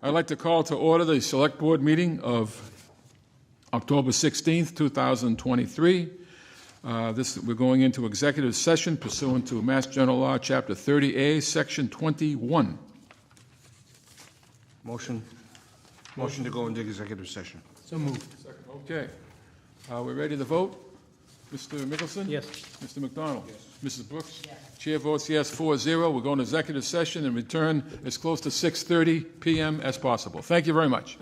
I'd like to call to order the Select Board meeting of October 16th, 2023. We're going into executive session pursuant to Mass General Law, Chapter 30A, Section 21. Motion to go into executive session. So moved. Okay. We're ready to vote? Mr. Mickelson? Yes. Mr. McDonald? Yes. Mrs. Brooks? Yes. Chair votes yes, 4-0. We're going to executive session and return as close to 6:30 p.m. as possible. Thank you very much.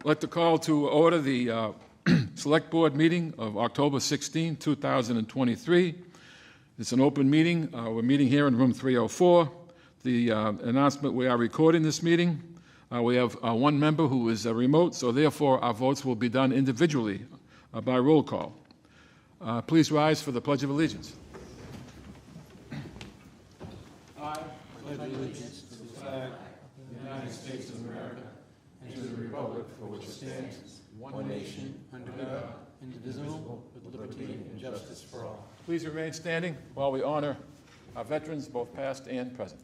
like to call to order the Select Board meeting of October 16, 2023. It's an open meeting. We're meeting here in room 304. The announcement, we are recording this meeting. We have one member who is remote, so therefore our votes will be done individually by roll call. Please rise for the Pledge of Allegiance. I pledge allegiance to the flag of the United States of America and to the republic for which it stands, one nation, under God, indivisible, with liberty and justice for all. Please remain standing while we honor our veterans, both past and present.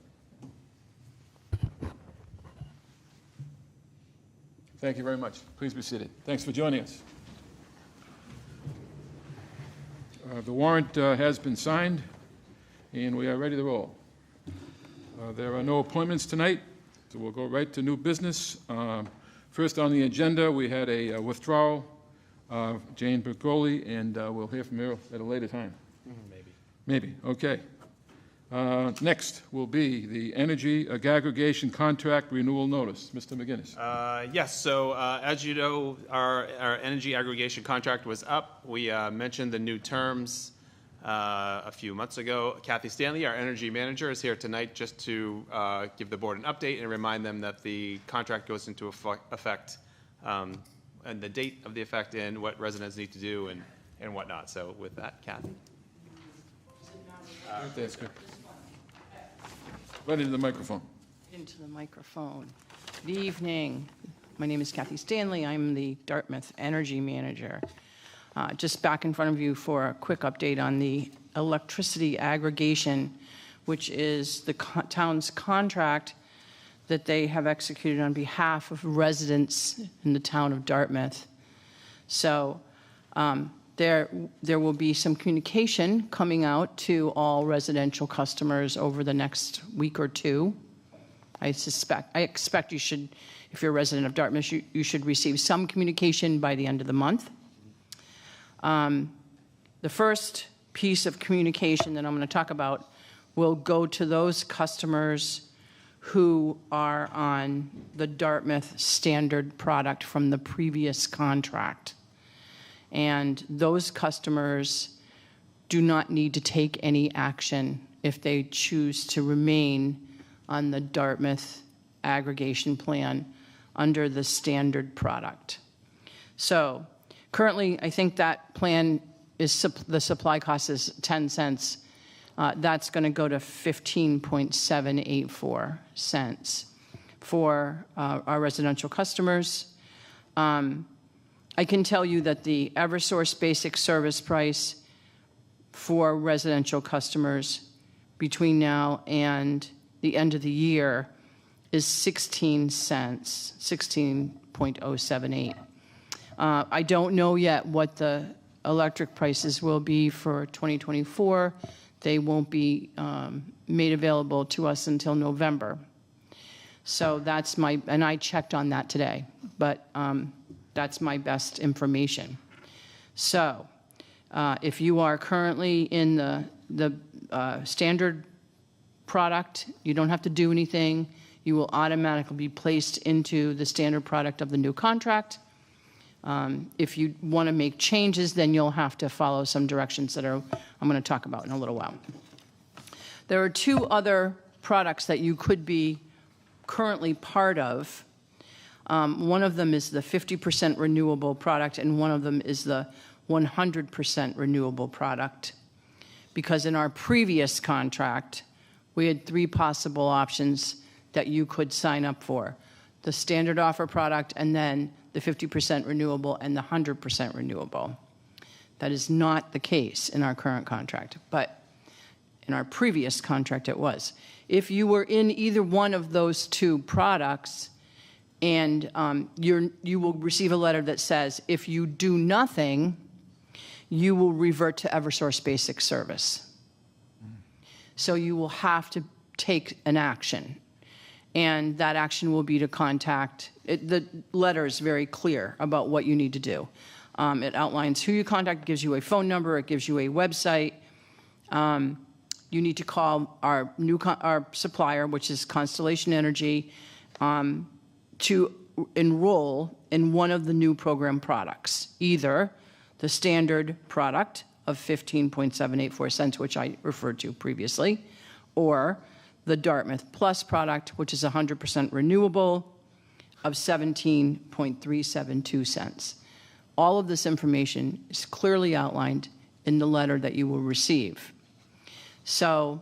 Thank you very much. Please be seated. Thanks for joining us. The warrant has been signed, and we are ready to roll. There are no appointments tonight, so we'll go right to new business. First on the agenda, we had a withdrawal, Jane Bergoli, and we'll hear from her at a later time. Maybe, okay. Next will be the energy aggregation contract renewal notice. Mr. McGinnis. Yes, so as you know, our energy aggregation contract was up. We mentioned the new terms a few months ago. Kathy Stanley, our energy manager, is here tonight just to give the board an update and remind them that the contract goes into effect and the date of the effect and what residents need to do and whatnot. So with that, Kathy. That's good. Right into the microphone. Into the microphone. Good evening. My name is Kathy Stanley. I'm the Dartmouth Energy Manager. Just back in front of you for a quick update on the electricity aggregation, which is the town's contract that they have executed on behalf of residents in the town of Dartmouth. So there will be some communication coming out to all residential customers over the next week or two. I expect you should, if you're a resident of Dartmouth, you should receive some communication by the end of the month. The first piece of communication that I'm going to talk about will go to those customers who are on the Dartmouth standard product from the previous contract. And those customers do not need to take any action if they choose to remain on the Dartmouth aggregation plan under the standard product. So currently, I think that plan is, the supply cost is 10 cents. That's going to go to 15.784 cents for our residential customers. I can tell you that the Eversource basic service price for residential customers between now and the end of the year is 16 cents, 16.078. I don't know yet what the electric prices will be for 2024. They won't be made available to us until November. So that's and I checked on that today, but that's my best information. So if you are currently in the standard product, you don't have to do anything. You will automatically be placed into the standard product of the new contract. If you want to make changes, then you'll have to follow some directions that I'm going to talk about in a little while. There are two other products that you could be currently part of. One of them is the 50% renewable product, and one of them is the 100% renewable product. Because in our previous contract, we had three possible options that you could sign up for: the standard offer product, and then the 50% renewable and the 100% renewable. That is not the case in our current contract, but in our previous contract it was. If you were in either one of those two products, and you will receive a letter that says, if you do nothing, you will revert to Eversource basic service. So you will have to take an action. And that action will be to contact, the letter is very clear about what you need to do. It outlines who you contact, gives you a phone number, it gives you a website. You need to call our supplier, which is Constellation Energy, to enroll in one of the new program products, either the standard product of 15.784 cents, which I referred to previously, or the Dartmouth Plus product, which is 100% renewable, of 17.372 cents. All of this information is clearly outlined in the letter that you will receive. So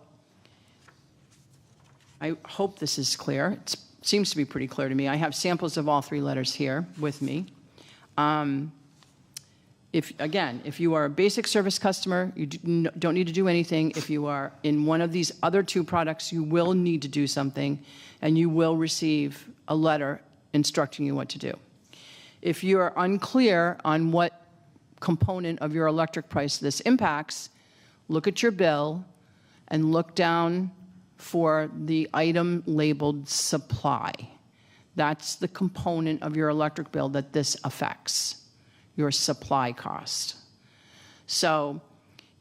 I hope this is clear. It seems to be pretty clear to me. I have samples of all three letters here with me. If you are a basic service customer, you don't need to do anything. If you are in one of these other two products, you will need to do something, and you will receive a letter instructing you what to do. If you are unclear on what component of your electric price this impacts, look at your bill and look down for the item labeled supply. That's the component of your electric bill that this affects, your supply cost. So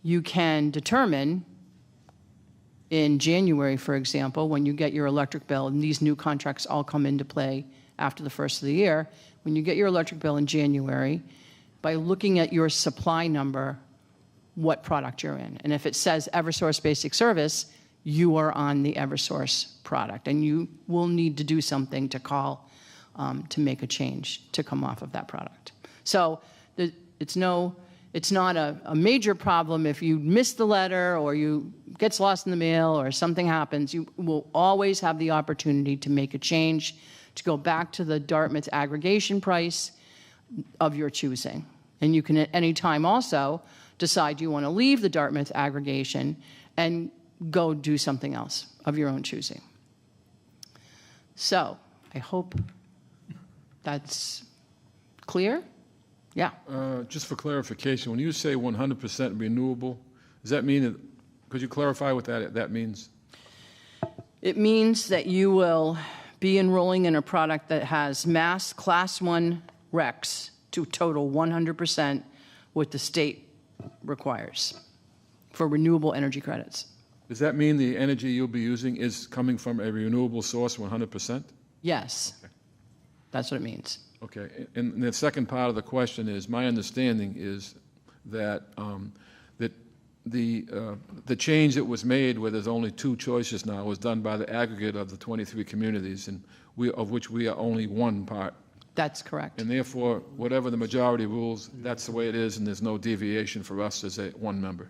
you can determine in January, for example, when you get your electric bill, and these new contracts all come into play after the first of the year, when you get your electric bill in January, by looking at your supply number, what product you're in. And if it says Eversource Basic Service, you are on the Eversource product, and you will need to do something to call to make a change to come off of that product. So it's not a major problem if you miss the letter or you gets lost in the mail or something happens. You will always have the opportunity to make a change, to go back to the Dartmouth aggregation price of your choosing. And you can at any time also decide you want to leave the Dartmouth aggregation and go do something else of your own choosing. So I hope that's clear. Yeah. Just for clarification, when you say 100% renewable, does that mean that, could you clarify what that means? It means that you will be enrolling in a product that has mass Class 1 RECs to total 100% what the state requires for renewable energy credits. Does that mean the energy you'll be using is coming from a renewable source 100%? Yes, that's what it means. Okay, and the second part of the question is, my understanding is that that the change that was made, where there's only two choices now, was done by the aggregate of the 23 communities, and of which we are only one part. That's correct. And therefore, whatever the majority rules, that's the way it is, and there's no deviation for us as one member.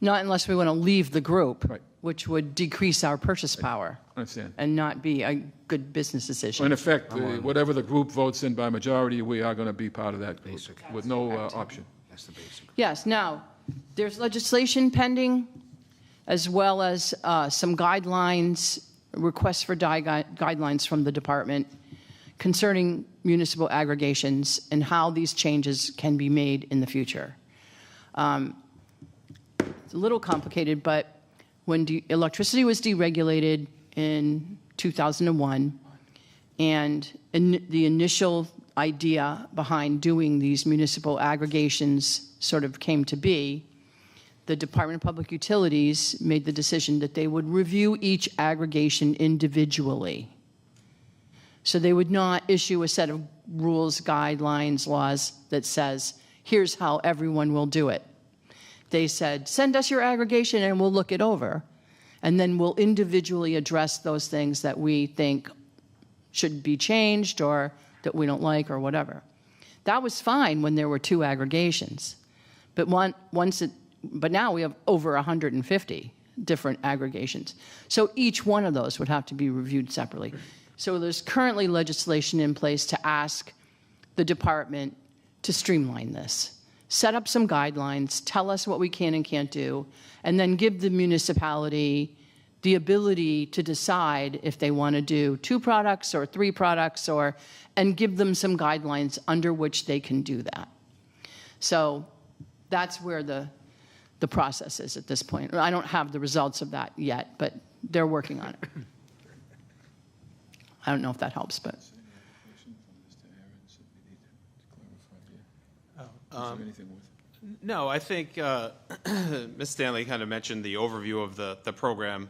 Not unless we want to leave the group, Right. which would decrease our purchase power I understand. and not be a good business decision. So in effect, whatever the group votes in by majority, we are going to be part of that group Basic. with no option. That's the basic. Yes, now, there's legislation pending, as well as some guidelines, requests for guidelines from the department concerning municipal aggregations and how these changes can be made in the future. It's a little complicated, but when electricity was deregulated in 2001, and the initial idea behind doing these municipal aggregations sort of came to be, the Department of Public Utilities made the decision that they would review each aggregation individually. So they would not issue a set of rules, guidelines, laws that says, here's how everyone will do it. They said, send us your aggregation and we'll look it over. And then we'll individually address those things that we think should be changed or that we don't like or whatever. That was fine when there were two aggregations. But now we have over 150 different aggregations. So each one of those would have to be reviewed separately. So there's currently legislation in place to ask the department to streamline this. Set up some guidelines, tell us what we can and can't do, and then give the municipality the ability to decide if they want to do 2 products or 3 products, and give them some guidelines under which they can do that. So that's where the process is at this point. I don't have the results of that yet, but they're working on it. I don't know if that helps, but. No, I think Ms. Stanley kind of mentioned the overview of the program.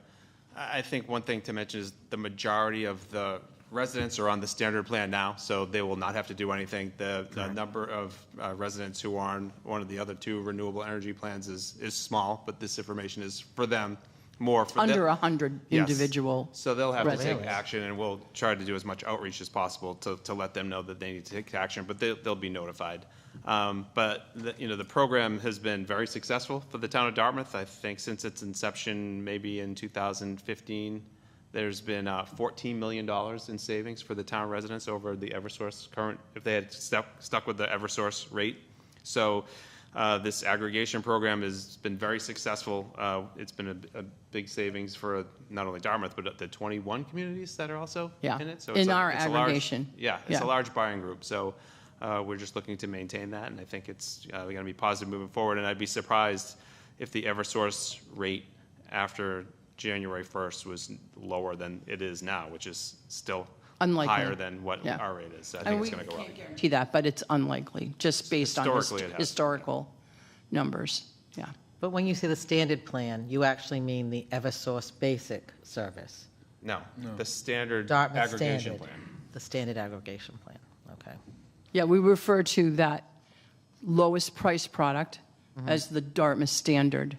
I think one thing to mention is the majority of the residents are on the standard plan now, so they will not have to do anything. The number of residents who are on one of the other two renewable energy plans is small, but this information is for them, more for them. Under 100 Yes. individual. So they'll have to take residents. action, and we'll try to do as much outreach as possible to let them know that they need to take action, but they'll be notified. But, the program has been very successful for the town of Dartmouth. I think since its inception, maybe in 2015, there's been $14 million in savings for the town residents over the Eversource current, if they had stuck with the Eversource rate. So this aggregation program has been very successful. It's been a big savings for not only Dartmouth, but the 21 communities that are also Yeah, in it. So in our it's a large- aggregation. It's a large buying group. So we're just looking to maintain that, and I think it's going to be positive moving forward. And I'd be surprised if the Eversource rate after January 1st was lower than it is now, which is still Unlikely. higher than what Yeah. our rate is. So I And think we it's going to go up. can't guarantee that, but it's unlikely, just based on Historically, it has. historical numbers. Yeah. But when you say the standard plan, you actually mean the Eversource basic service, No, the standard Dartmouth aggregation standard, plan. the standard aggregation plan, okay. Yeah, we refer to that lowest price product as the Dartmouth standard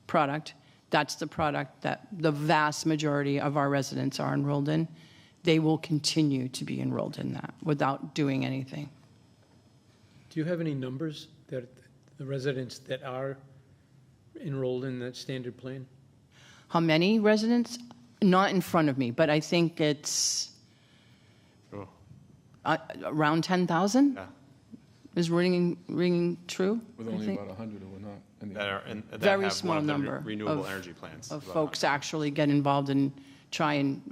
product. That's the product that the vast majority of our residents are enrolled in. They will continue to be enrolled in that without doing anything. Do you have any numbers that the residents that are enrolled in that standard plan? How many residents? Not in front of me, but I think it's Oh, around 10,000 yeah. is ringing true. With I only think, about 100 who are not. in the- That Very have small one of the number renewable of- energy plans. of About folks actually get involved and try and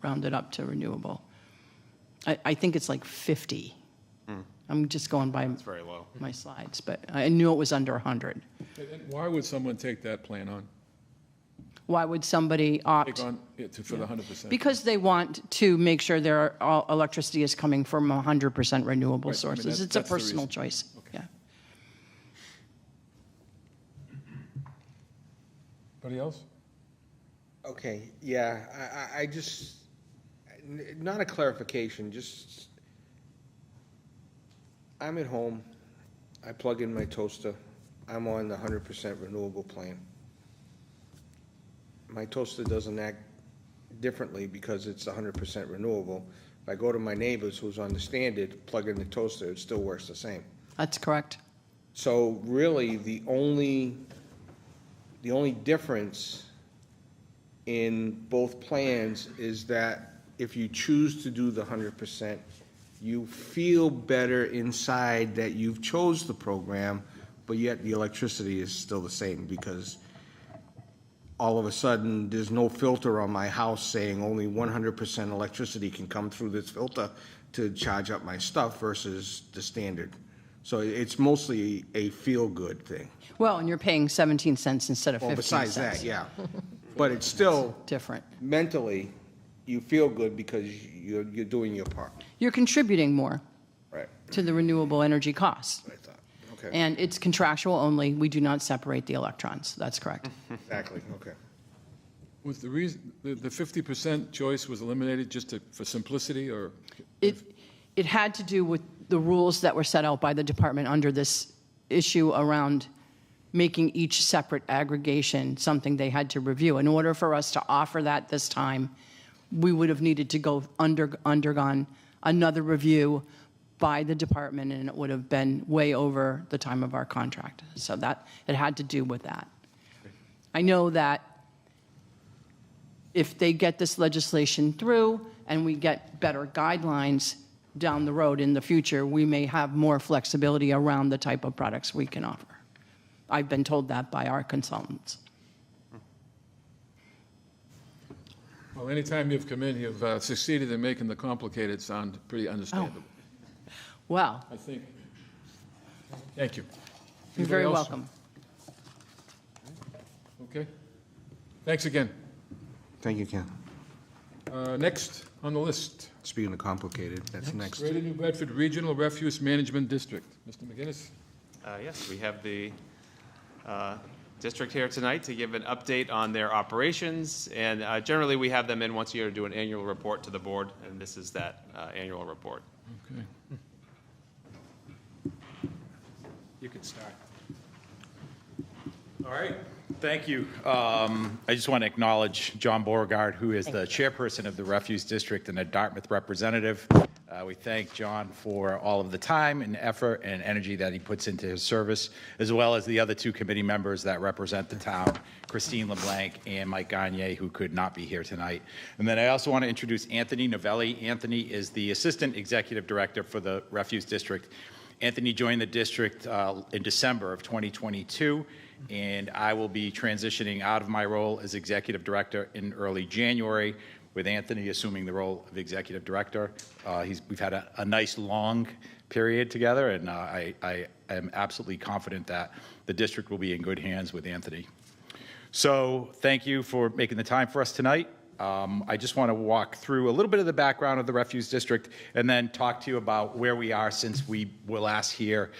round it up to renewable. I think it's like 50. I'm just going by It's very low. my slides, but I knew it was under 100. And why would someone take that plan on? Why would somebody opt? Take on it for the 100%? Because they want to make sure their electricity is coming from 100% renewable Right, I mean, sources. It's a that's the personal reason. choice. Okay. Yeah. Anybody else? Okay, yeah, I just, not a clarification, just, I'm at home, I plug in my toaster, I'm on the 100% renewable plan. My toaster doesn't act differently because it's 100% renewable. If I go to my neighbors who's on the standard, plug in the toaster, it still works the same. That's correct. So really, the only difference in both plans is that if you choose to do the 100%, you feel better inside that you've chose the program, but yet the electricity is still the same, because all of a sudden, there's no filter on my house saying only 100% electricity can come through this filter to charge up my stuff versus the standard. So it's mostly a feel-good thing. Well, and you're paying 17 cents instead of 15 Well, cents. besides that, yeah. But it's still, Different. mentally, you feel good because you're doing your part. You're contributing more Right. to the renewable energy costs. I thought, okay, And it's contractual only. We do not separate the electrons. That's correct. exactly, okay. Was the reason, the 50% choice was eliminated just for simplicity, or? It had to do with the rules that were set out by the department under this issue around making each separate aggregation something they had to review. In order for us to offer that this time, we would have needed to go undergone another review by the department, and it would have been way over the time of our contract. So that, it had to do with that. I know that if they get this legislation through and we get better guidelines down the road in the future, we may have more flexibility around the type of products we can offer. I've been told that by our consultants. Well, anytime you've come in, you've succeeded in making the complicated sound pretty understandable, Well, I think. Thank you. you're very Anybody else? welcome. Okay. Thanks again. Thank you, Ken. Next on the list, Speaking of complicated, that's next. Greater New Bedford Regional Refuse Management District. Mr. McGinnis? Yes, we have the district here tonight to give an update on their operations. And generally, we have them in once a year to do an annual report to the board, and this is that annual report. Okay. You can start. All right, thank you. I just want to acknowledge John Beauregard, who is the chairperson of the Refuse District and a Dartmouth representative. We thank John for all of the time and effort and energy that he puts into his service, as well as the other two committee members that represent the town, Christine LeBlanc and Mike Gagne, who could not be here tonight. And then I also want to introduce Anthony Novelli. Anthony is the Assistant Executive Director for the Refuse District. Anthony joined the district in December of 2022, and I will be transitioning out of my role as Executive Director in early January, with Anthony assuming the role of Executive Director. We've had a nice long period together, and I am absolutely confident that the district will be in good hands with Anthony. So thank you for making the time for us tonight. I just want to walk through a little bit of the background of the Refuse District and then talk to you about where we are since we were last here,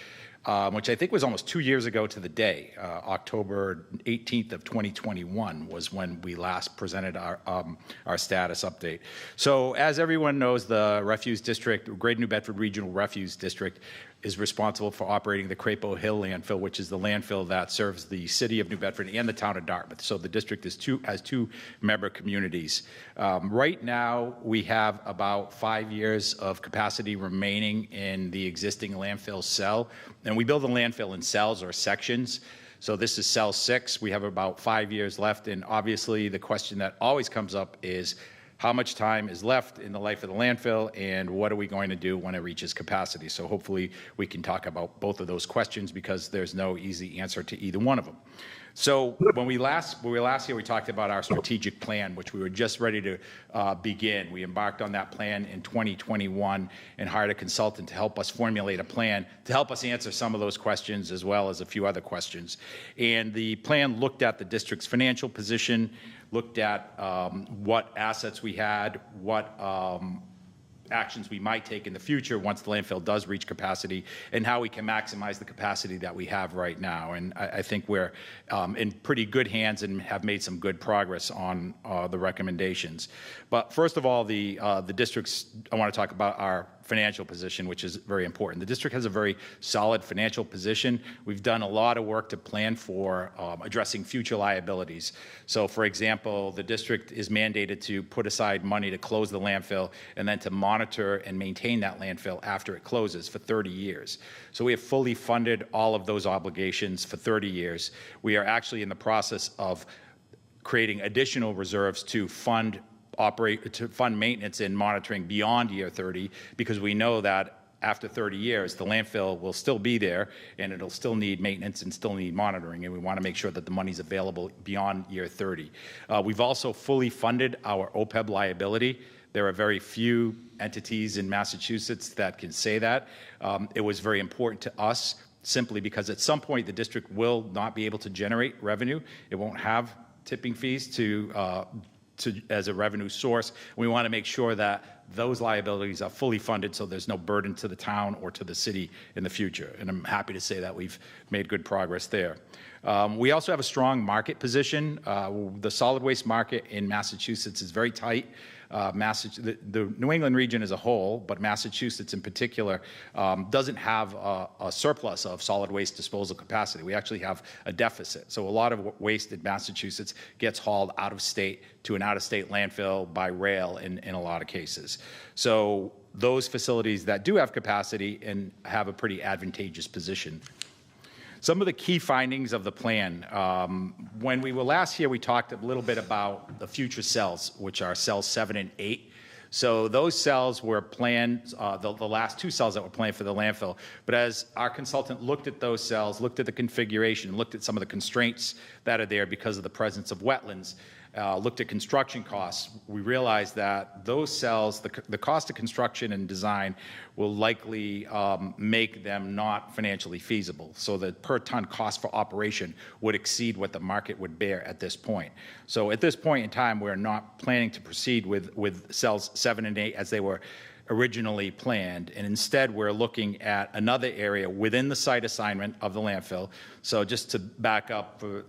which I think was almost 2 years ago to the day. October 18th of 2021 was when we last presented our status update. So as everyone knows, the Refuse District, Greater New Bedford Regional Refuse District, is responsible for operating the Crapo Hill landfill, which is the landfill that serves the city of New Bedford and the town of Dartmouth. So the district has two member communities. Right now, we have about 5 years of capacity remaining in the existing landfill cell. And we build a landfill in cells or sections. So this is cell 6. We have about 5 years left. And obviously, the question that always comes up is, how much time is left in the life of the landfill, and what are we going to do when it reaches capacity? So hopefully we can talk about both of those questions, because there's no easy answer to either one of them. So when we were last here, we talked about our strategic plan, which we were just ready to begin. We embarked on that plan in 2021 and hired a consultant to help us formulate a plan to help us answer some of those questions, as well as a few other questions. And the plan looked at the district's financial position, looked at what assets we had, what actions we might take in the future once the landfill does reach capacity, and how we can maximize the capacity that we have right now. And I think we're in pretty good hands and have made some good progress on the recommendations. But first of all, the district's, I want to talk about our financial position, which is very important. The district has a very solid financial position. We've done a lot of work to plan for addressing future liabilities. So, for example, the district is mandated to put aside money to close the landfill and then to monitor and maintain that landfill after it closes for 30 years. So we have fully funded all of those obligations for 30 years. We are actually in the process of creating additional reserves to fund maintenance and monitoring beyond year 30, because we know that after 30 years, the landfill will still be there and it'll still need maintenance and still need monitoring, and we want to make sure that the money's available beyond year 30. We've also fully funded our OPEB liability. There are very few entities in Massachusetts that can say that. It was very important to us simply because at some point the district will not be able to generate revenue. It won't have tipping fees as a revenue source. We want to make sure that those liabilities are fully funded so there's no burden to the town or to the city in the future. And I'm happy to say that we've made good progress there. We also have a strong market position. The solid waste market in Massachusetts is very tight. The New England region as a whole, but Massachusetts in particular, doesn't have a surplus of solid waste disposal capacity. We actually have a deficit. So a lot of waste in Massachusetts gets hauled out of state to an out-of-state landfill by rail in a lot of cases. So those facilities that do have capacity and have a pretty advantageous position. Some of the key findings of the plan. When we were last here, we talked a little bit about the future cells, which are cells 7 and 8. So those cells were planned, the last two cells that were planned for the landfill. But as our consultant looked at those cells, looked at the configuration, looked at some of the constraints that are there because of the presence of wetlands, looked at construction costs, we realized that those cells, the cost of construction and design will likely make them not financially feasible. So the per ton cost for operation would exceed what the market would bear at this point. So at this point in time, we're not planning to proceed with cells 7 and 8 as they were originally planned. And instead, we're looking at another area within the site assignment of the landfill. So just to back up for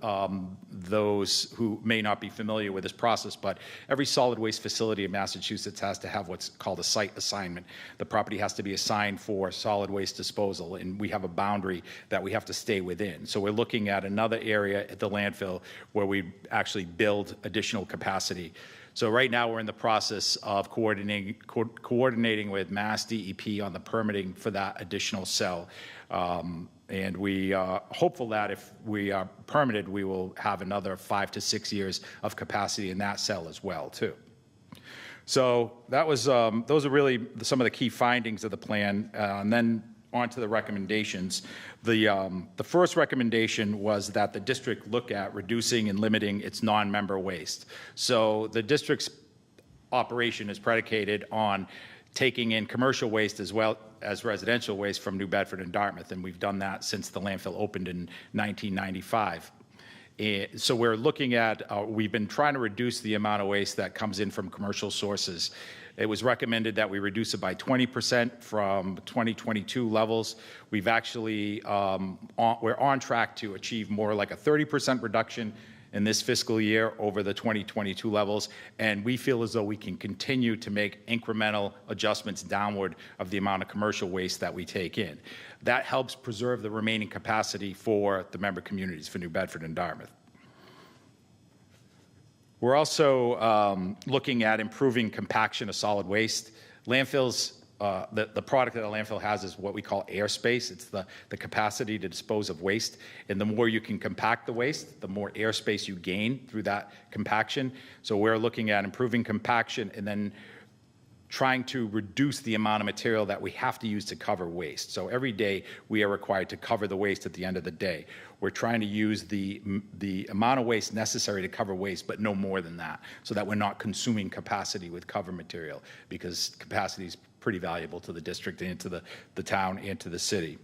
those who may not be familiar with this process, but every solid waste facility in Massachusetts has to have what's called a site assignment. The property has to be assigned for solid waste disposal, and we have a boundary that we have to stay within. So we're looking at another area at the landfill where we actually build additional capacity. So right now, we're in the process of coordinating with Mass DEP on the permitting for that additional cell. And we are hopeful that if we are permitted, we will have another 5 to 6 years of capacity in that cell as well, too. So that was, those are really some of the key findings of the plan. And then on to the recommendations. The first recommendation was that the district look at reducing and limiting its non-member waste. So the district's operation is predicated on taking in commercial waste as well as residential waste from New Bedford and Dartmouth, and we've done that since the landfill opened in 1995. So we're looking at, we've been trying to reduce the amount of waste that comes in from commercial sources. It was recommended that we reduce it by 20% from 2022 levels. We've actually, we're on track to achieve more like a 30% reduction in this fiscal year over the 2022 levels, and we feel as though we can continue to make incremental adjustments downward of the amount of commercial waste that we take in. That helps preserve the remaining capacity for the member communities for New Bedford and Dartmouth. We're also looking at improving compaction of solid waste. Landfills, the product that a landfill has is what we call airspace. It's the capacity to dispose of waste. And the more you can compact the waste, the more airspace you gain through that compaction. So we're looking at improving compaction and then trying to reduce the amount of material that we have to use to cover waste. So every day we are required to cover the waste at the end of the day. We're trying to use the amount of waste necessary to cover waste, but no more than that, so that we're not consuming capacity with cover material, because capacity is pretty valuable to the district and to the town and to the city.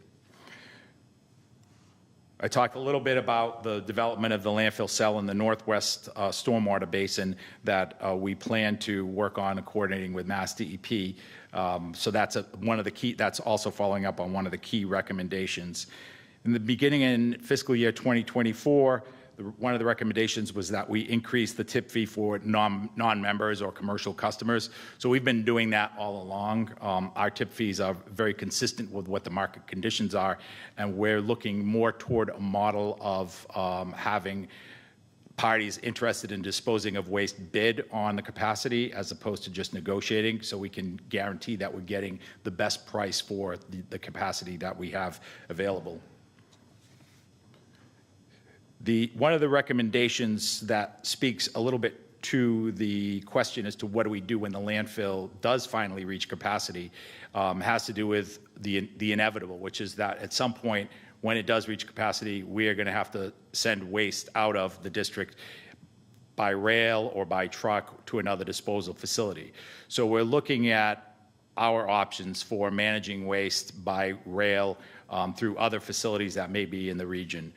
I talked a little bit about the development of the landfill cell in the Northwest Stormwater Basin that we plan to work on and coordinating with Mass DEP. So that's one of the key, that's also following up on one of the key recommendations. In the beginning in fiscal year 2024, one of the recommendations was that we increase the tip fee for non-members or commercial customers. So we've been doing that all along. Our tip fees are very consistent with what the market conditions are, and we're looking more toward a model of having parties interested in disposing of waste bid on the capacity as opposed to just negotiating, so we can guarantee that we're getting the best price for the capacity that we have available. One of the recommendations that speaks a little bit to the question as to what do we do when the landfill does finally reach capacity has to do with the inevitable, which is that at some point when it does reach capacity, we are going to have to send waste out of the district by rail or by truck to another disposal facility. So we're looking at our options for managing waste by rail through other facilities that may be in the region.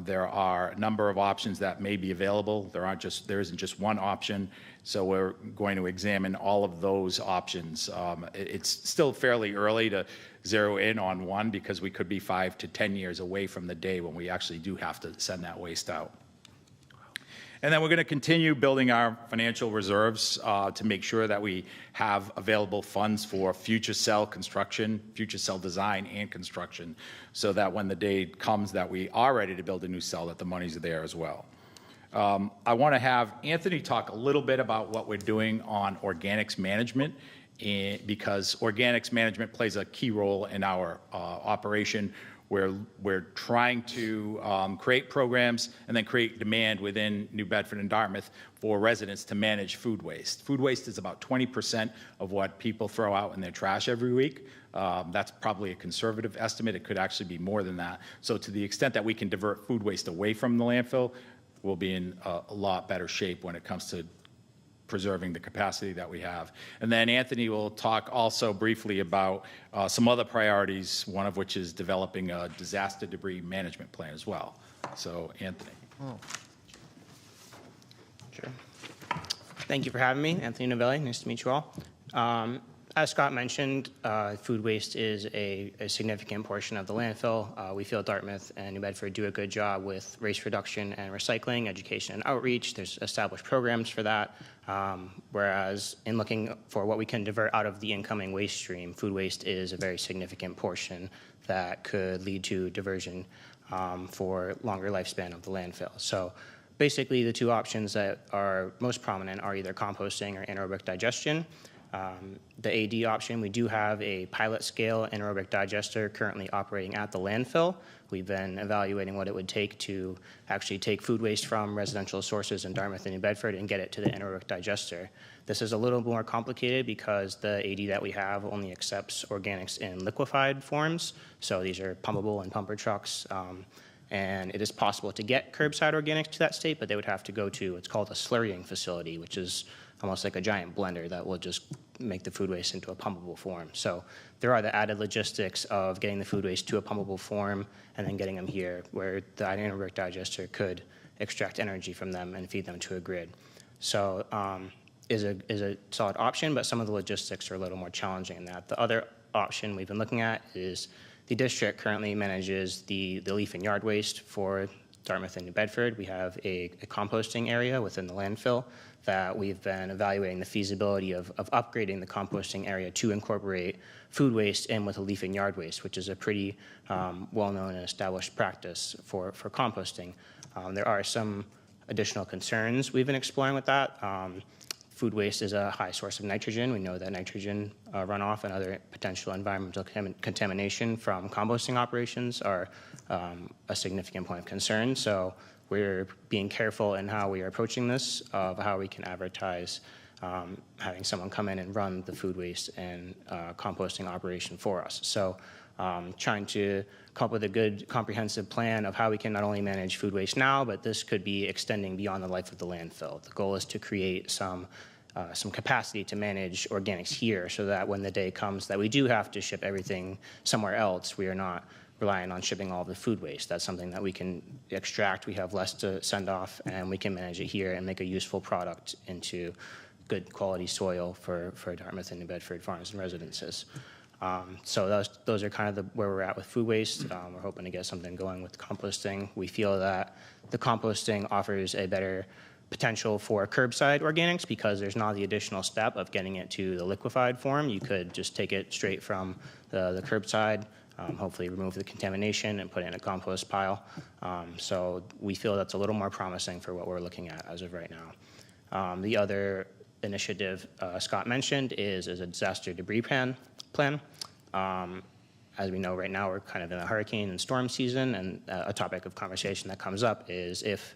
There are a number of options that may be available. There isn't just one option, so we're going to examine all of those options. It's still fairly early to zero in on one because we could be 5 to 10 years away from the day when we actually do have to send that waste out. And then we're going to continue building our financial reserves to make sure that we have available funds for future cell construction, future cell design and construction, so that when the day comes that we are ready to build a new cell, that the money's there as well. I want to have Anthony talk a little bit about what we're doing on organics management, because organics management plays a key role in our operation. We're trying to create programs and then create demand within New Bedford and Dartmouth for residents to manage food waste. Food waste is about 20% of what people throw out in their trash every week. That's probably a conservative estimate. It could actually be more than that. So to the extent that we can divert food waste away from the landfill, we'll be in a lot better shape when it comes to preserving the capacity that we have. And then Anthony will talk also briefly about some other priorities, one of which is developing a disaster debris management plan as well. So, Anthony. Sure. Thank you for having me, Anthony Novelli. Nice to meet you all. As Scott mentioned, food waste is a significant portion of the landfill. We feel Dartmouth and New Bedford do a good job with waste reduction and recycling, education and outreach. There's established programs for that. Whereas in looking for what we can divert out of the incoming waste stream, food waste is a very significant portion that could lead to diversion for longer lifespan of the landfill. So basically the two options that are most prominent are either composting or anaerobic digestion. The AD option, we do have a pilot scale anaerobic digester currently operating at the landfill. We've been evaluating what it would take to actually take food waste from residential sources in Dartmouth and New Bedford and get it to the anaerobic digester. This is a little more complicated because the AD that we have only accepts organics in liquefied forms. So these are pumpable and pumper trucks. And it is possible to get curbside organics to that state, but they would have to go to what's called a slurrying facility, which is almost like a giant blender that will just make the food waste into a pumpable form. So there are the added logistics of getting the food waste to a pumpable form and then getting them here, where the anaerobic digester could extract energy from them and feed them to a grid. So is a solid option, but some of the logistics are a little more challenging in that. The other option we've been looking at is the district currently manages the leaf and yard waste for Dartmouth and New Bedford. We have a composting area within the landfill that we've been evaluating the feasibility of upgrading the composting area to incorporate food waste in with a leaf and yard waste, which is a pretty well-known and established practice for composting. There are some additional concerns we've been exploring with that. Food waste is a high source of nitrogen. We know that nitrogen runoff and other potential environmental contamination from composting operations are a significant point of concern. So we're being careful in how we are approaching this, of how we can advertise having someone come in and run the food waste and composting operation for us. So trying to come up with a good comprehensive plan of how we can not only manage food waste now, but this could be extending beyond the life of the landfill. The goal is to create some capacity to manage organics here so that when the day comes that we do have to ship everything somewhere else, we are not relying on shipping all the food waste. That's something that we can extract. We have less to send off, and we can manage it here and make a useful product into good quality soil for Dartmouth and New Bedford farms and residences. So those are kind of where we're at with food waste. We're hoping to get something going with composting. We feel that the composting offers a better potential for curbside organics because there's not the additional step of getting it to the liquefied form. You could just take it straight from the curbside, hopefully remove the contamination and put it in a compost pile. So we feel that's a little more promising for what we're looking at as of right now. The other initiative Scott mentioned is a disaster debris plan. As we know right now, we're kind of in a hurricane and storm season, and a topic of conversation that comes up is if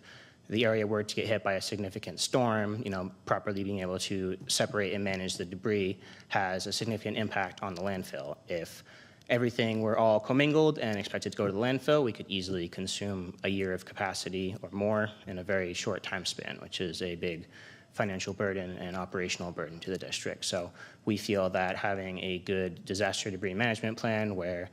the area were to get hit by a significant storm, properly being able to separate and manage the debris has a significant impact on the landfill. If everything were all commingled and expected to go to the landfill, we could easily consume a year of capacity or more in a very short time span, which is a big financial burden and operational burden to the district. So we feel that having a good disaster debris management plan where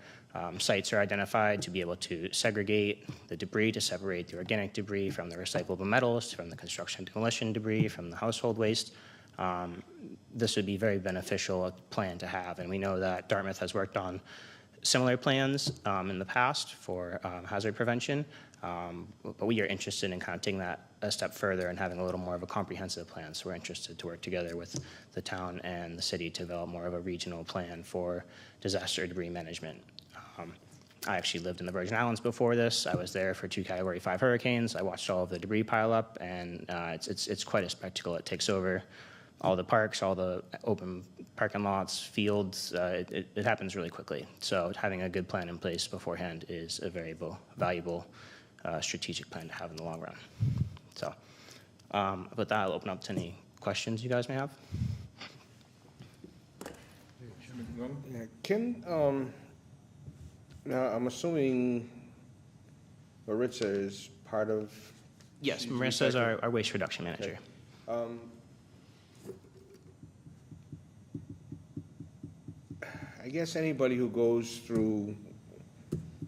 sites are identified to be able to segregate the debris, to separate the organic debris from the recyclable metals, from the construction demolition debris, from the household waste, this would be very beneficial a plan to have. And we know that Dartmouth has worked on similar plans in the past for hazard prevention, but we are interested in kind of taking that a step further and having a little more of a comprehensive plan. So we're interested to work together with the town and the city to develop more of a regional plan for disaster debris management. I actually lived in the Virgin Islands before this. I was there for 2 Category 5 hurricanes. I watched all of the debris pile up, and it's quite a spectacle. It takes over all the parks, all the open parking lots, fields. It happens really quickly. So having a good plan in place beforehand is a very valuable strategic plan to have in the long run. So with that, I'll open up to any questions you guys may have. Yeah, now I'm assuming Maritza is part of. Yes, Marissa is our waste reduction manager. Okay. I guess anybody who goes through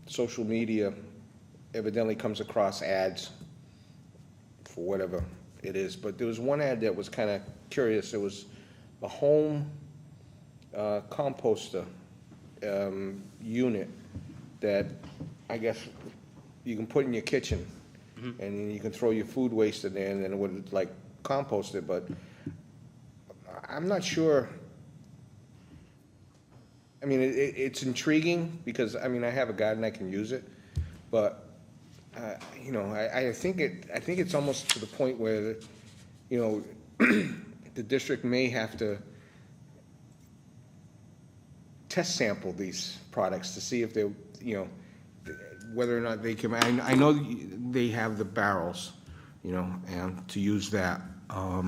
social media evidently comes across ads for whatever it is, but there was one ad that was kind of curious. It was a home composter unit that I guess you can put in your kitchen, and then you can throw your food waste in there, and then it would like compost it. But I'm not sure. I mean, it's intriguing because I mean I have a garden, I can use it, but you know, I think it's almost to the point where, you know, the district may have to test sample these products to see if they, you know, whether or not they can. I know they have the barrels, you know, and to use that. I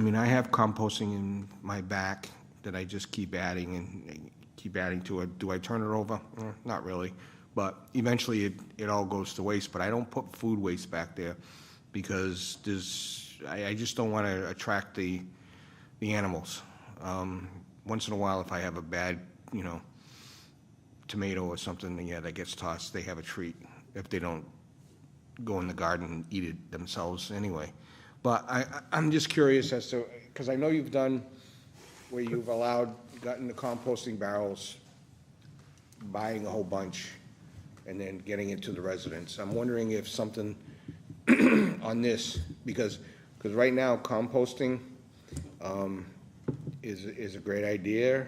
mean, I have composting in my back that I just keep adding and keep adding to it. Do I turn it over? Not really. But eventually it all goes to waste. But I don't put food waste back there because I just don't want to attract the animals. Once in a while, if I have a bad, you know, tomato or something, yeah, that gets tossed, they have a treat if they don't go in the garden and eat it themselves anyway. But I'm just curious as to, because I know you've done where you've gotten the composting barrels, buying a whole bunch, and then getting it to the residents. I'm wondering if something on this, because right now composting is a great idea,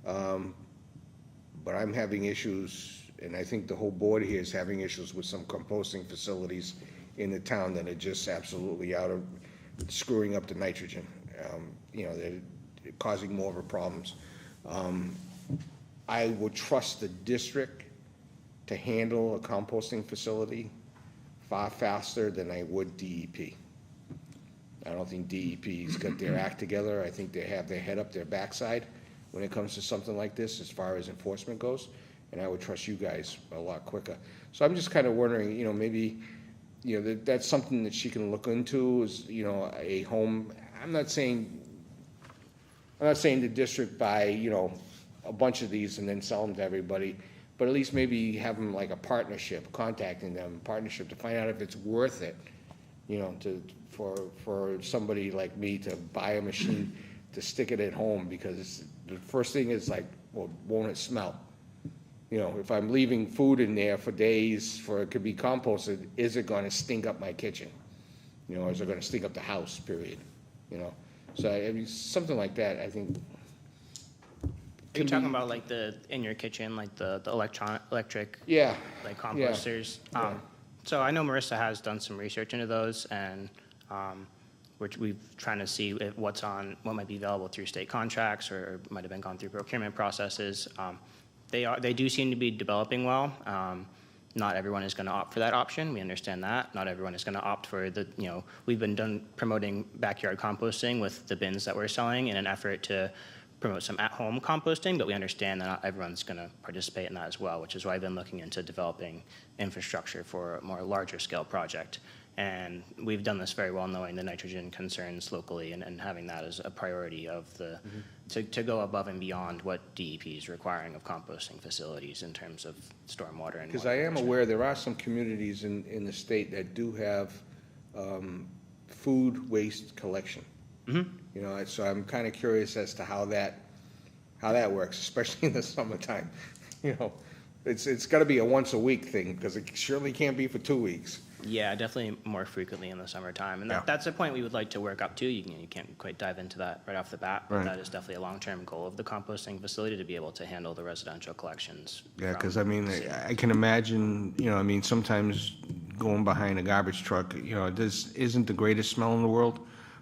but I'm having issues, and I think the whole board here is having issues with some composting facilities in the town that are just absolutely out of screwing up the nitrogen. You know, they're causing more of a problems. I would trust the district to handle a composting facility far faster than I would DEP. I don't think DEP's got their act together. I think they have their head up their backside when it comes to something like this as far as enforcement goes, and I would trust you guys a lot quicker. So I'm just kind of wondering, you know, maybe, you know, that's something that she can look into is, you know, a home. I'm not saying the district buy, you know, a bunch of these and then sell them to everybody, but at least maybe have them like a partnership, contacting them, partnership to find out if it's worth it, you know, for somebody like me to buy a machine to stick it at home, because the first thing is like, well, won't it smell? You know, if I'm leaving food in there for days for it could be composted, is it going to stink up my kitchen? You know, or is it going to stink up the house, period? You know, so I mean, something like that, I think. Are you talking about like in your kitchen, like the electric? Yeah. Like composters? Yeah. So I know Marissa has done some research into those, and we've trying to see what might be available through state contracts or might have been gone through procurement processes. They do seem to be developing well. Not everyone is going to opt for that option. We understand that. Not everyone is going to opt for we've been promoting backyard composting with the bins that we're selling in an effort to promote some at-home composting, but we understand that not everyone's going to participate in that as well, which is why I've been looking into developing infrastructure for a more larger scale project. And we've done this very well knowing the nitrogen concerns locally and having that as a priority of to go above and beyond what DEP is requiring of composting facilities in terms of stormwater and Because I am aware there are some communities in the state that do have food waste collection. You know, so I'm kind of curious as to how that works, especially in the summertime. You know, it's got to be a once a week thing because it surely can't be for 2 weeks. Yeah, definitely more frequently in the summertime. And Yeah. that's a point we would like to work up to. You can't quite dive into that right off the bat, but Right. that is definitely a long-term goal of the composting facility to be able to handle the residential collections. Yeah, from because I mean, the city. I can imagine, you know, I mean, sometimes going behind a garbage truck, you know, this isn't the greatest smell in the world,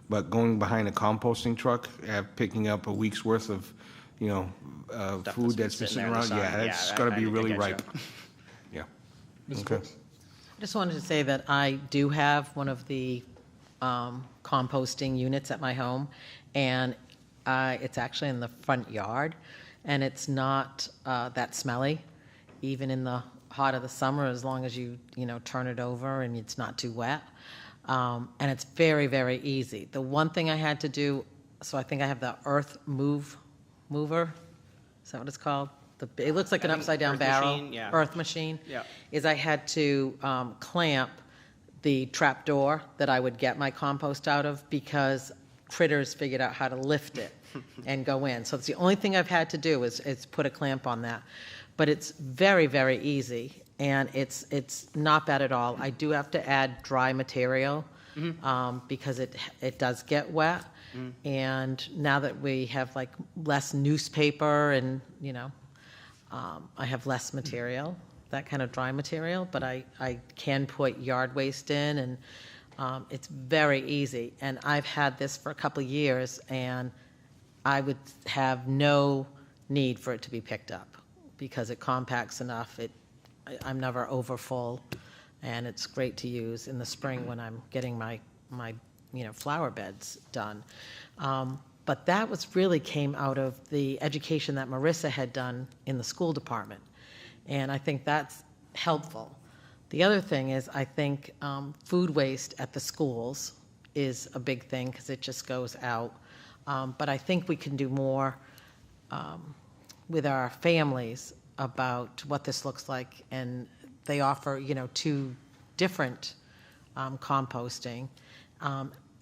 but going behind a composting truck, picking up a week's worth of, you know, Stuff food that's that's been been sitting sitting there in the around, sun. yeah, Yeah, it's I- got to I be get really you. ripe. Yeah. Ms. Okay. Brooks? I just wanted to say that I do have one of the composting units at my home, and it's actually in the front yard, and it's not that smelly, even in the heart of the summer, as long as you turn it over and it's not too wet. And it's very, very easy. The one thing I had to do, so I think I have the earth mover, is that what it's called? It looks like an I think upside-down earth barrel. machine, yeah. Earth machine. Yeah. Is I had to clamp the trap door that I would get my compost out of, because critters figured out how to lift it and go in. So it's the only thing I've had to do is put a clamp on that. But it's very, very easy, and it's not bad at all. I do have to add dry material because it does get wet. And now that we have like less newspaper and, I have less material, that kind of dry material, but I can put yard waste in, and it's very easy. And I've had this for a couple of years, and I would have no need for it to be picked up because it compacts enough. I'm never over full, and it's great to use in the spring when I'm getting my flower beds done. But that really came out of the education that Marissa had done in the school department. And I think that's helpful. The other thing is, I think food waste at the schools is a big thing because it just goes out. But I think we can do more with our families about what this looks like. And they offer, 2 different composting.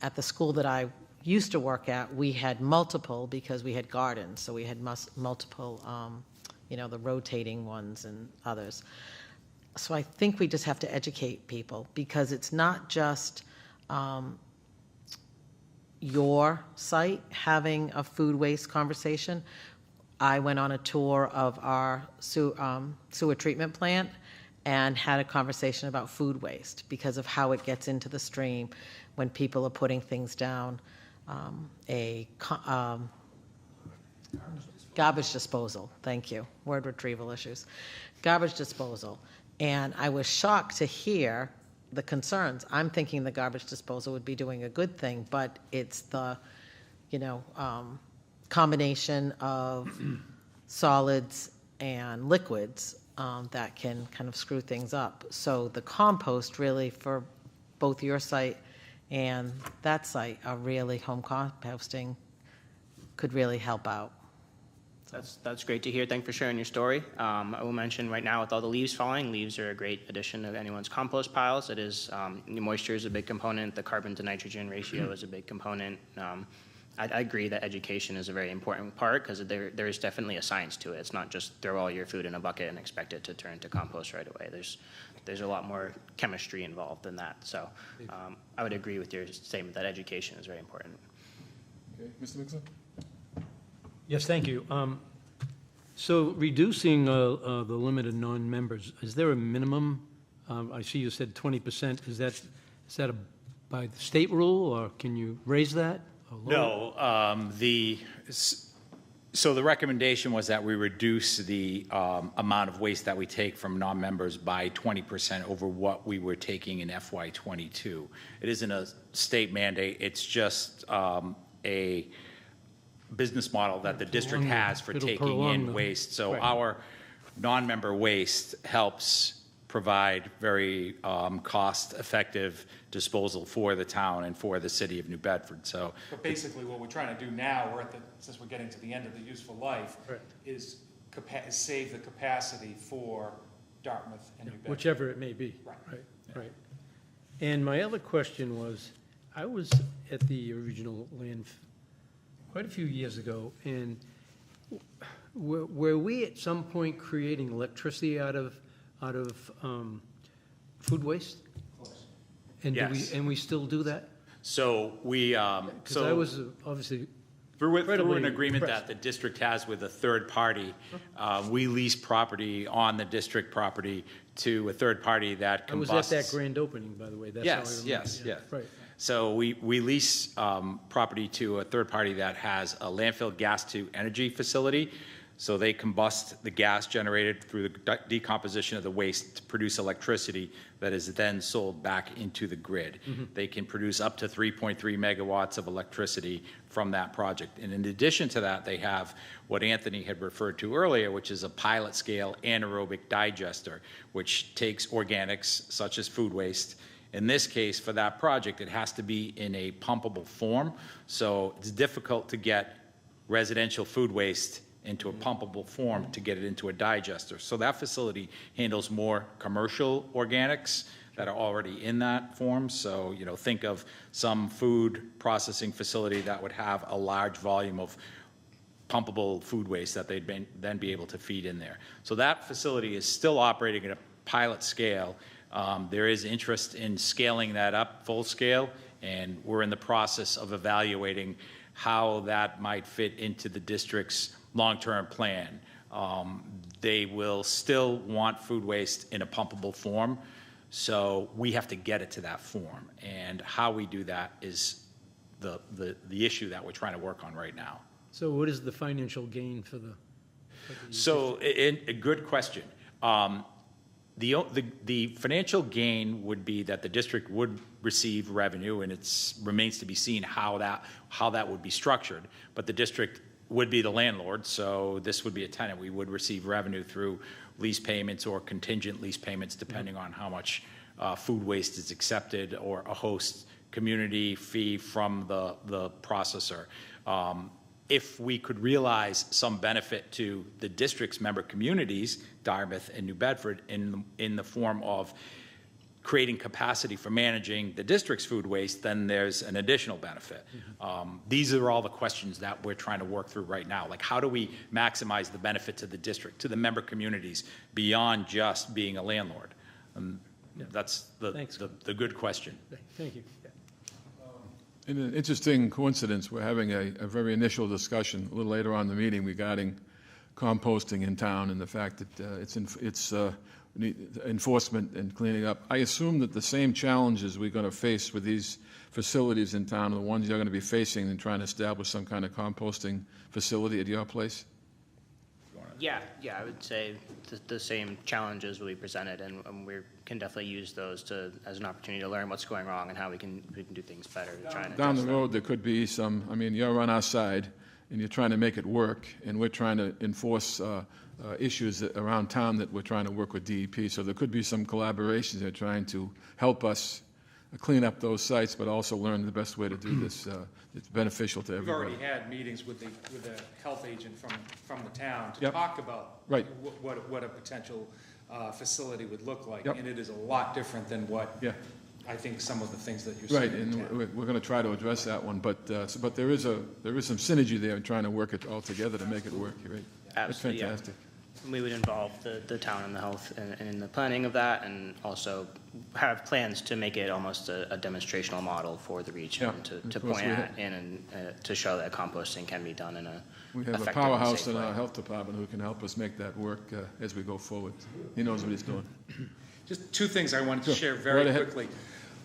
At the school that I used to work at, we had multiple because we had gardens. So we had multiple, the rotating ones and others. So I think we just have to educate people because it's not just your site having a food waste conversation. I went on a tour of our sewer treatment plant and had a conversation about food waste because of how it gets into the stream when people are putting things down. Garbage disposal, thank you, word retrieval issues. Garbage disposal. And I was shocked to hear the concerns. I'm thinking the garbage disposal would be doing a good thing, but it's the, combination of solids and liquids that can kind of screw things up. So the compost really for both your site and that site are really home composting could really help out. That's great to hear. Thanks for sharing your story. I will mention right now with all the leaves falling, leaves are a great addition to anyone's compost piles. It is, moisture is a big component. The carbon to nitrogen ratio is a big component. I agree that education is a very important part because there is definitely a science to it. It's not just throw all your food in a bucket and expect it to turn to compost right away. There's a lot more chemistry involved than that. So I would agree with your statement that education is very important. Okay, Mr. Mixon? Yes, thank you. So reducing the limit of non-members, is there a minimum? I see you said 20%. Is that by the state rule, or can you raise that? No, so the recommendation was that we reduce the amount of waste that we take from non-members by 20% over what we were taking in FY22. It isn't a state mandate, it's just a business model that the district has for taking in waste. So our non-member waste helps provide very cost-effective disposal for the town and for the city of New Bedford. So, but basically, what we're trying to do now, since we're getting to the end of the useful life, is save the capacity for Dartmouth and New Bedford, whichever it may be. Right. And my other question was, I was at the original landfill quite a few years ago, and were we at some point creating electricity out of food waste? Of course. And yes. we still do that? So we Because I was obviously through an incredibly agreement impressed. that the district has with a third party, we lease property on the district property to a third party that combusts. I was at that grand opening, by the way. That's how I remember. Yes. Right. So we lease property to a third party that has a landfill gas to energy facility. So they combust the gas generated through the decomposition of the waste to produce electricity that is then sold back into the grid. Mm-hmm. They can produce up to 3.3 megawatts of electricity from that project. And in addition to that, they have what Anthony had referred to earlier, which is a pilot scale anaerobic digester, which takes organics such as food waste. In this case, for that project, it has to be in a pumpable form. So it's difficult to get residential food waste into a pumpable form to get it into a digester. So that facility handles more commercial organics that are already in that form. So, think of some food processing facility that would have a large volume of pumpable food waste that they'd then be able to feed in there. So that facility is still operating at a pilot scale. There is interest in scaling that up full scale, and we're in the process of evaluating how that might fit into the district's long-term plan. They will still want food waste in a pumpable form, so we have to get it to that form. And how we do that is the issue that we're trying to work on right now. So what is the financial gain for the? So, a good question. The financial gain would be that the district would receive revenue, and it remains to be seen how that would be structured. But the district would be the landlord, so this would be a tenant. We would receive revenue through lease payments or contingent lease payments, depending on how much food waste is accepted, or a host community fee from the processor. If we could realize some benefit to the district's member communities, Dartmouth and New Bedford, in the form of creating capacity for managing the district's food waste, then there's an additional benefit. These are all the questions that we're trying to work through right now. Like, how do we maximize the benefit to the district, to the member communities, beyond just being a landlord? That's the good question. Thank you. In an interesting coincidence, we're having a very initial discussion a little later on in the meeting regarding composting in town and the fact that it's enforcement and cleaning up. I assume that the same challenges we're going to face with these facilities in town are the ones you're going to be facing in trying to establish some kind of composting facility at your place? Yeah, I would say the same challenges will be presented, and we can definitely use those as an opportunity to learn what's going wrong and how we can do things better. Down the road, there could be some, you're on our side, and you're trying to make it work, and we're trying to enforce issues around town that we're trying to work with DEP. So there could be some collaborations that are trying to help us clean up those sites, but also learn the best way to do this. It's beneficial to We've everybody. already had meetings with the health agent from the town to talk about Right. what a potential facility would look like. Yep. And it is a lot different than what Yeah. I think some of the things that you're saying. Right, in and town. we're going to try to address that one, but there is some synergy there in trying to work it all together to make it work, right? Absolutely, yeah. That's fantastic. We would involve the town and the health in the planning of that, and also have plans to make it almost a demonstrational model for the region Yeah, to of course point we at and to show that composting can be done in a We have a effective and powerhouse safe in way. our health department who can help us make that work as we go forward. He knows what he's doing. Just two things I wanted to Sure. share Right very ahead. quickly.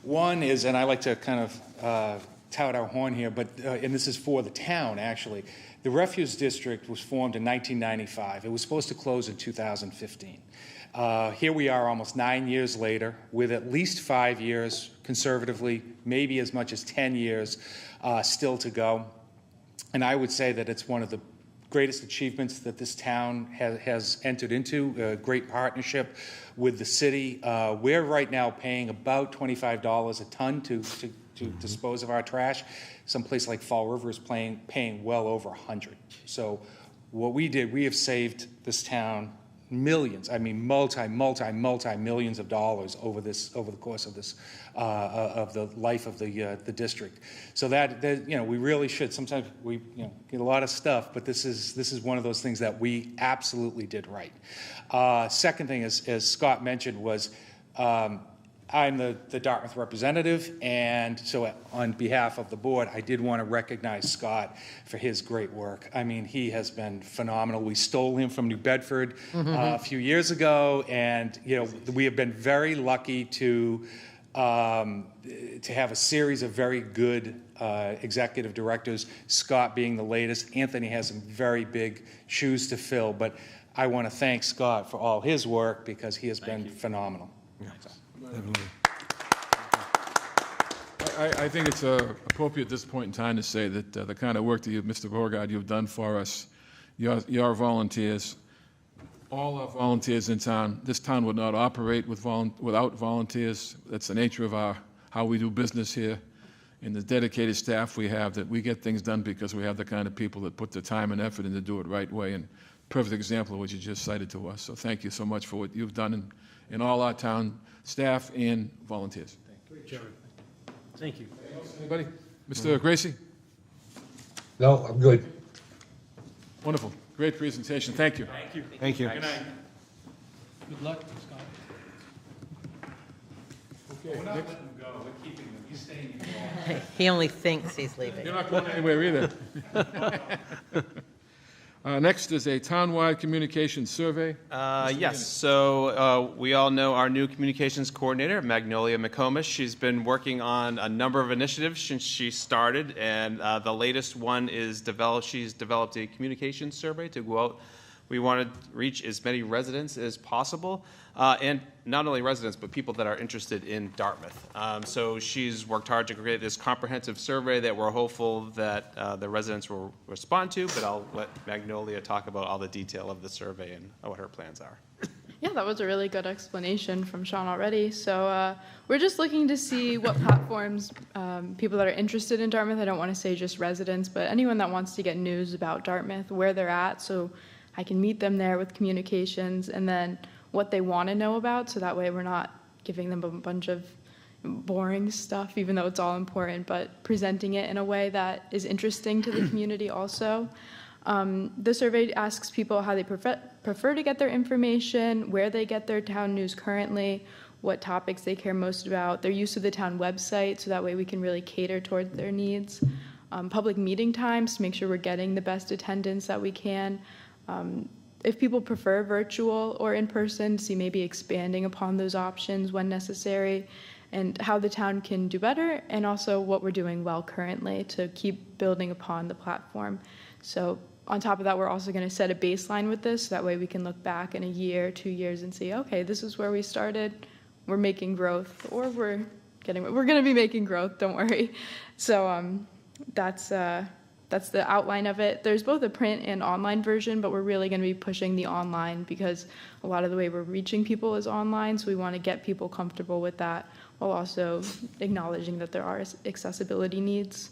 One is, and I like to kind of tout our horn here, but and this is for the town, actually. The refuse district was formed in 1995. It was supposed to close in 2015. Here we are almost 9 years later, with at least 5 years, conservatively, maybe as much as 10 years still to go. And I would say that it's one of the greatest achievements that this town has entered into, a great partnership with the city. We're right now paying about $25 a ton to dispose of our trash. Someplace like Fall River is paying well over $100. So what we did, we have saved this town millions, multi-millions of dollars over the course of this, of the life of the district. So that we really should. Sometimes we get a lot of stuff, but this is one of those things that we absolutely did right. Second thing, as Scott mentioned, was I'm the Dartmouth representative, and so on behalf of the board, I did want to recognize Scott for his great work. I mean, he has been phenomenal. We stole him from New Bedford a few years ago, and we have been very lucky to have a series of very good executive directors, Scott being the latest. Anthony has some very big shoes to fill, but I want to thank Scott for all his work because he has been phenomenal. I think it's appropriate at this point in time to say that the kind of work that you, Mr. Beauregard, you've done for us, your volunteers, all our volunteers in town, this town would not operate without volunteers. That's the nature of how we do business here, and the dedicated staff we have, that we get things done because we have the kind of people that put the time and effort in to do it right way. And perfect example of what you just cited to us. So thank you so much for what you've done in all our town staff and volunteers. Great job. Thank you. Anybody? Mr. Gracie? No, I'm good. Wonderful. Great presentation. Thank you. Thank you. Good luck, Scott. Okay, next. He only thinks he's leaving. You're not going anywhere either. Next is a townwide communications survey. Yes, so we all know our new communications coordinator, Magnolia McComish. She's been working on a number of initiatives since she started, and the latest one is she's developed a communications survey to go out. We want to reach as many residents as possible, and not only residents, but people that are interested in Dartmouth. So she's worked hard to create this comprehensive survey that we're hopeful that the residents will respond to, but I'll let Magnolia talk about all the detail of the survey and what her plans are. Yeah, that was a really good explanation from Sean already. So we're just looking to see what platforms people that are interested in Dartmouth, I don't want to say just residents, but anyone that wants to get news about Dartmouth, where they're at, so I can meet them there with communications, and then what they want to know about, so that way we're not giving them a bunch of boring stuff, even though it's all important, but presenting it in a way that is interesting to the community also. The survey asks people how they prefer to get their information, where they get their town news currently, what topics they care most about, their use of the town website, so that way we can really cater towards their needs, public meeting times to make sure we're getting the best attendance that we can. If people prefer virtual or in person, see maybe expanding upon those options when necessary, and how the town can do better, and also what we're doing well currently to keep building upon the platform. So on top of that, we're also going to set a baseline with this, so that way we can look back in a year, 2 years, and see, okay, this is where we started, we're making growth, or we're going to be making growth, don't worry. So that's the outline of it. There's both a print and online version, but we're really going to be pushing the online because a lot of the way we're reaching people is online, so we want to get people comfortable with that while also acknowledging that there are accessibility needs.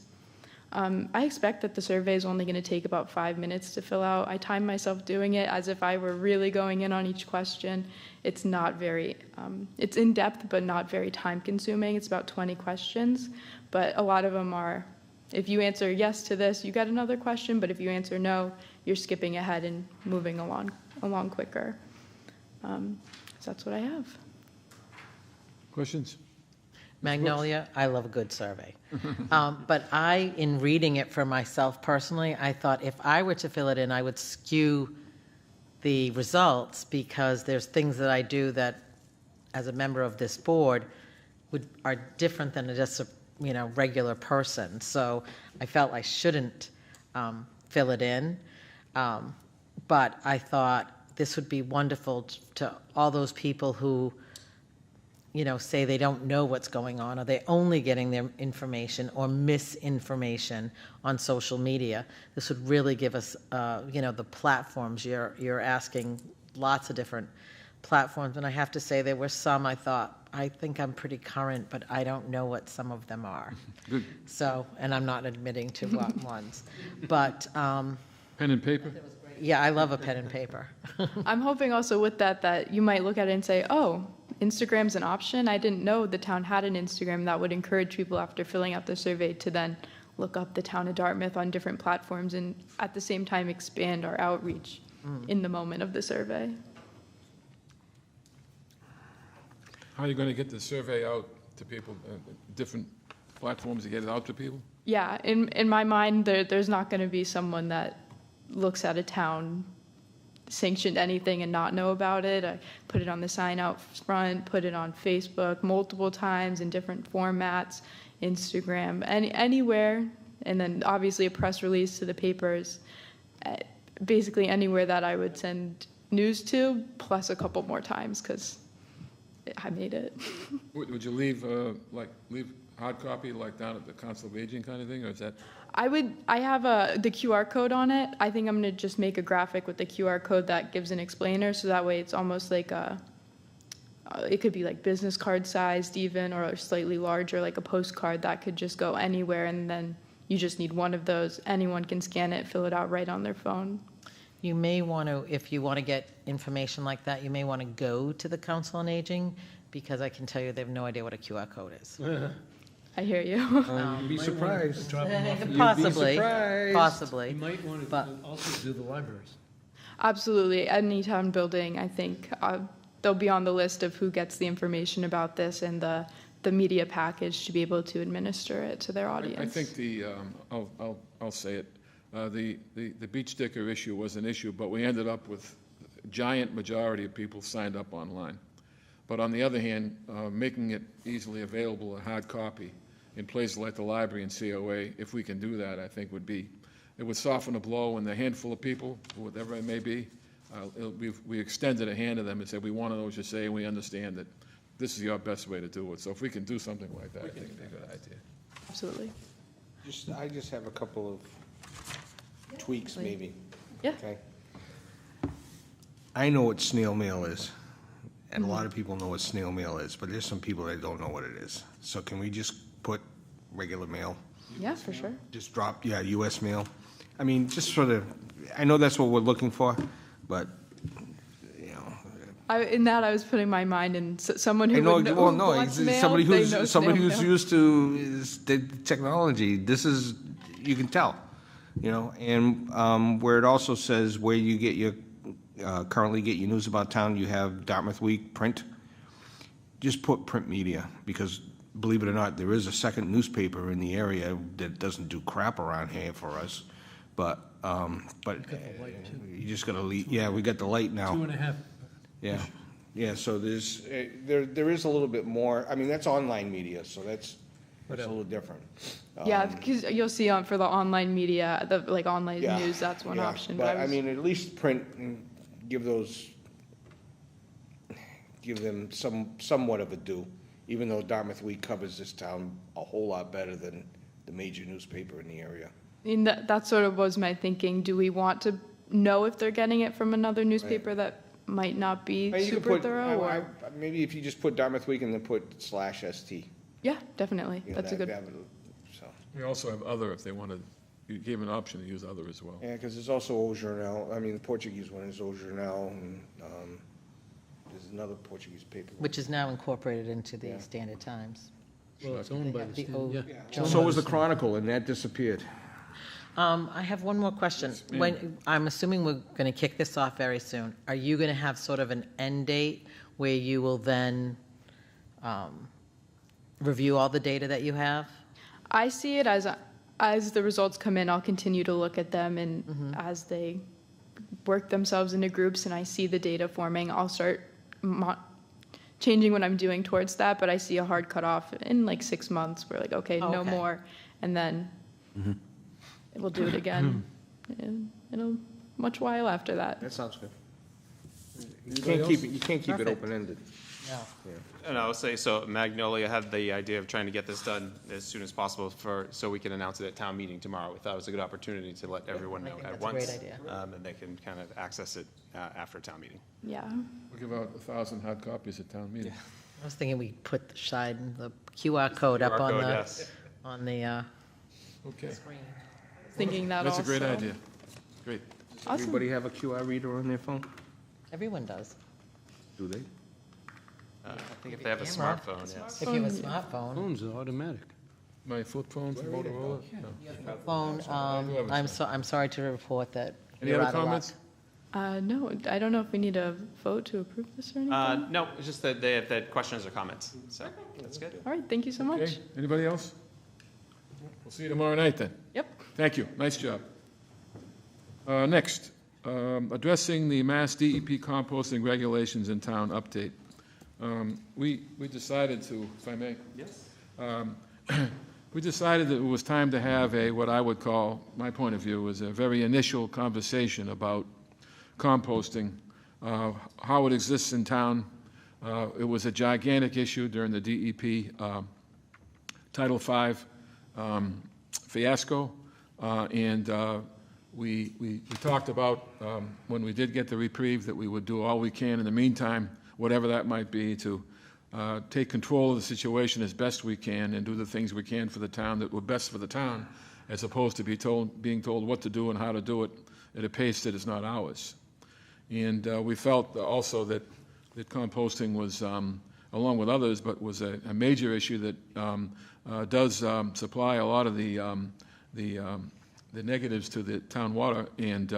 I expect that the survey is only going to take about 5 minutes to fill out. I time myself doing it as if I were really going in on each question. It's not very, it's in-depth, but not very time-consuming. It's about 20 questions, but a lot of them are, if you answer yes to this, you get another question, but if you answer no, you're skipping ahead and moving along quicker. So that's what I have. Questions? Magnolia, I love a good survey. But in reading it for myself personally, I thought if I were to fill it in, I would skew the results because there's things that I do that, as a member of this board, are different than just a regular person. So I felt I shouldn't fill it in. But I thought this would be wonderful to all those people who say they don't know what's going on, or they're only getting their information or misinformation on social media. This would really give us, the platforms. You're asking lots of different platforms, and I have to say there were some I think I'm pretty current, but I don't know what some of them are. Good. So, and I'm not admitting to what ones. But Pen and paper? yeah, I love a pen and paper. I'm hoping also with that you might look at it and say, oh, Instagram's an option. I didn't know the town had an Instagram. That would encourage people after filling out the survey to then look up the town of Dartmouth on different platforms and at the same time expand our outreach in the moment of the survey. How are you going to get the survey out to people, different platforms to get it out to people? Yeah, in my mind, there's not going to be someone that looks at a town sanctioned anything and not know about it. I put it on the sign out front, put it on Facebook multiple times in different formats, Instagram, anywhere, and then obviously a press release to the papers. Basically anywhere that I would send news to, plus a couple more times because I made it. Would you leave hard copy down at the Council of Aging kind of thing, or is that? I have the QR code on it. I think I'm going to just make a graphic with the QR code that gives an explainer, so that way it's almost like it could be like business card sized even, or slightly larger, like a postcard that could just go anywhere, and then you just need one of those. Anyone can scan it, fill it out right on their phone. You may want to, if you want to get information like that, you may want to go to the Council on Aging, because I can tell you they have no idea what a QR code is. I hear you. You'd be surprised. Drop them off. Possibly, surprised. possibly. You might want to But- also do the libraries. Absolutely. Any town building, I think they'll be on the list of who gets the information about this and the media package to be able to administer it to their audience. I think I'll say it, the beach sticker issue was an issue, but we ended up with a giant majority of people signed up online. But on the other hand, making it easily available, a hard copy, in places like the library and COA, if we can do that, I think it would soften the blow when the handful of people, whatever it may be, we extended a hand to them and said, we want to know what you say, and we understand that this is your best way to do it. So if we can do something like that, I think it'd be a good idea. Absolutely. I just have a couple of tweaks, maybe. Yeah. Okay. I know what snail mail is, and a lot of people know what snail mail is, but there's some people that don't know what it is. So can we just put regular mail? Yeah, for sure. Just drop, US mail. I mean, just sort of, I know that's what we're looking for, but, you know. In that, I was putting my mind in someone who I know, would know well, who no, wants mail, somebody they know somebody snail who's mail. used to the technology, this is, you can tell, you know, and where it also says where you get your, currently get your news about town, you have Dartmouth Week print, just put print media, because believe it or not, there is a second newspaper in the area that doesn't do crap around here for us, but you just gotta leave, yeah, we got the light now. 2.5. Yeah, so there's, there is a little bit more, I mean, that's online media, so that's a little different. Yeah, because you'll see for the online media, the like online Yeah, news, that's one yeah, option. But I was- mean, at least print and give them somewhat of a due, even though Dartmouth Week covers this town a whole lot better than the major newspaper in the area. And that sort of was my thinking. Do we want to know if they're getting it from another newspaper that might not be You can super put- thorough? Or Maybe if you just put Dartmouth Week and then put /ST. yeah, definitely. you know, That's a that- good. that would- so. We also have other, if they wanted, you gave an option to use other as well. Yeah, because there's also O Jornal, I mean, the Portuguese one is O Jornal, and there's another Portuguese paper. Which is now incorporated into the Yeah. Standard Times. Well, it's owned by have the the state, old- yeah. So was the Chronicle, and that disappeared. I have one more question. When, I'm assuming we're going to kick this off very soon. Are you going to have sort of an end date where you will then review all the data that you have? I see it as the results come in, I'll continue to look at them, and as they work themselves into groups and I see the data forming, I'll start changing what I'm doing towards that. But I see a hard cutoff in like 6 months. We're like, okay, no Okay. more, and then we'll do it again. And it'll much while after that. That sounds good. You can't keep it Perfect. open-ended. No. And I will say, so Magnolia had the idea of trying to get this done as soon as possible so we can announce it at town meeting tomorrow. We thought it was a good opportunity to let everyone know think at that's a great once. idea. And they can kind of access it after town meeting. Yeah. We'll give out 1,000 hard copies at town meeting. I was thinking we put the QR code up QR on code, the, yes. on the, Okay, Thinking that that's a also. great idea. Great. Awesome. Everybody have a QR reader on their phone? everyone does. Do they? I think if they have a Camera. smartphone, yes. If you have a smartphone. Phones are automatic. My flip phone's a Motorola? No. Phone, do have a I'm sorry to report that. Any you're other out of luck. comments? No, I don't know if we need a vote to approve this or anything. No, it's just that they had questions or comments, so that's good. All right, thank you so much. Okay, anybody else? We'll see you tomorrow night then. Yep. Thank you, nice job. Next, addressing the Mass DEP composting regulations in town update. We decided to, if I may. Yes. We decided that it was time to have what I would call, my point of view, is a very initial conversation about composting, how it exists in town. It was a gigantic issue during the DEP Title V fiasco, and we talked about, when we did get the reprieve, that we would do all we can in the meantime, whatever that might be, to take control of the situation as best we can and do the things we can for the town that were best for the town, as opposed to being told what to do and how to do it at a pace that is not ours. And we felt also that composting was, along with others, but was a major issue that does supply a lot of the negatives to the town water, and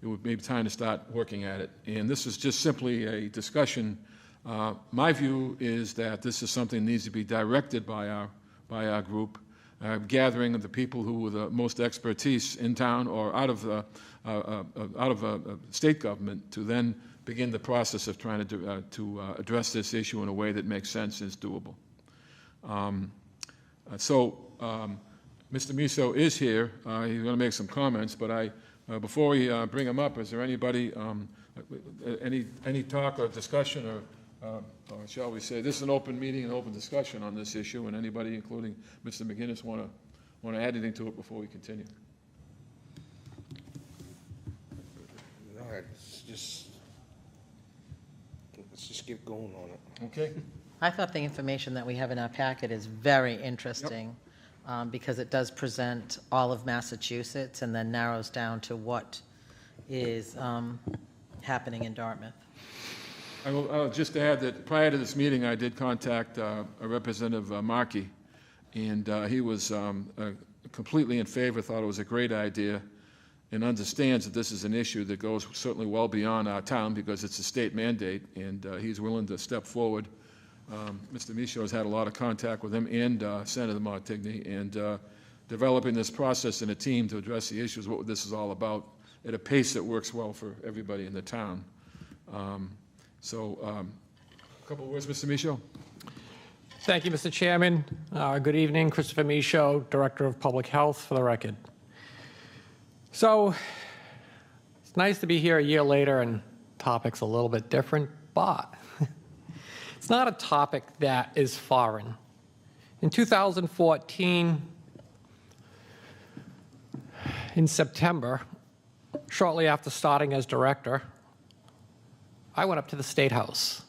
it would be time to start working at it. And this is just simply a discussion. My view is that this is something that needs to be directed by our group, gathering of the people who were the most expertise in town or out of state government, to then begin the process of trying to address this issue in a way that makes sense and is doable. Mr. Miso is here. He's going to make some comments, but before we bring him up, is there anybody, any talk or discussion, or shall we say, this is an open meeting, an open discussion on this issue, and anybody, including Mr. McGinnis, want to add anything to it before we continue? All right, let's just get going on it. Okay. I thought the information that we have in our packet is very interesting, because it does present all of Massachusetts and then narrows down to what is happening in Dartmouth. I'll just add that prior to this meeting, I did contact a Representative Markey, and he was completely in favor, thought it was a great idea, and understands that this is an issue that goes certainly well beyond our town because it's a state mandate, and he's willing to step forward. Mr. Michaud has had a lot of contact with him and Senator Montigny, and developing this process in a team to address the issues, what this is all about, at a pace that works well for everybody in the town. A couple of words, Mr. Michaud. Thank you, Mr. Chairman. Good evening, Christopher Michaud, Director of Public Health, for the record. So it's nice to be here a year later and topic's a little bit different, but it's not a topic that is foreign. In 2014, in September, shortly after starting as director, I went up to the State House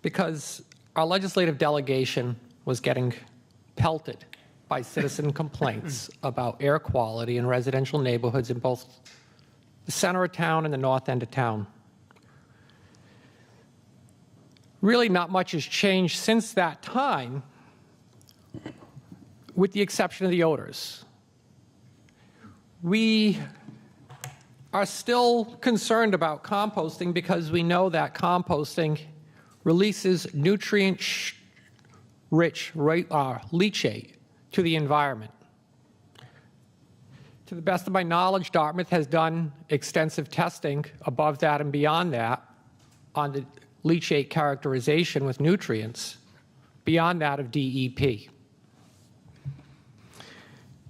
because our legislative delegation was getting pelted by citizen complaints about air quality in residential neighborhoods in both the center of town and the north end of town. Really not much has changed since that time, with the exception of the odors. We are still concerned about composting because we know that composting releases nutrient-rich leachate to the environment. To the best of my knowledge, Dartmouth has done extensive testing above that and beyond that on the leachate characterization with nutrients beyond that of DEP.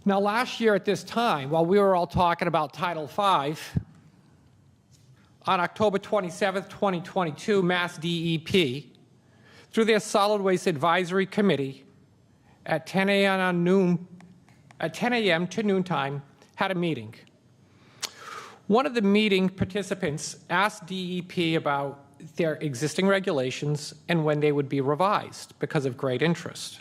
Now, last year at this time, while we were all talking about Title V, on October 27, 2022, Mass DEP, through their Solid Waste Advisory Committee, at 10 a.m. to noontime, had a meeting. One of the meeting participants asked DEP about their existing regulations and when they would be revised because of great interest.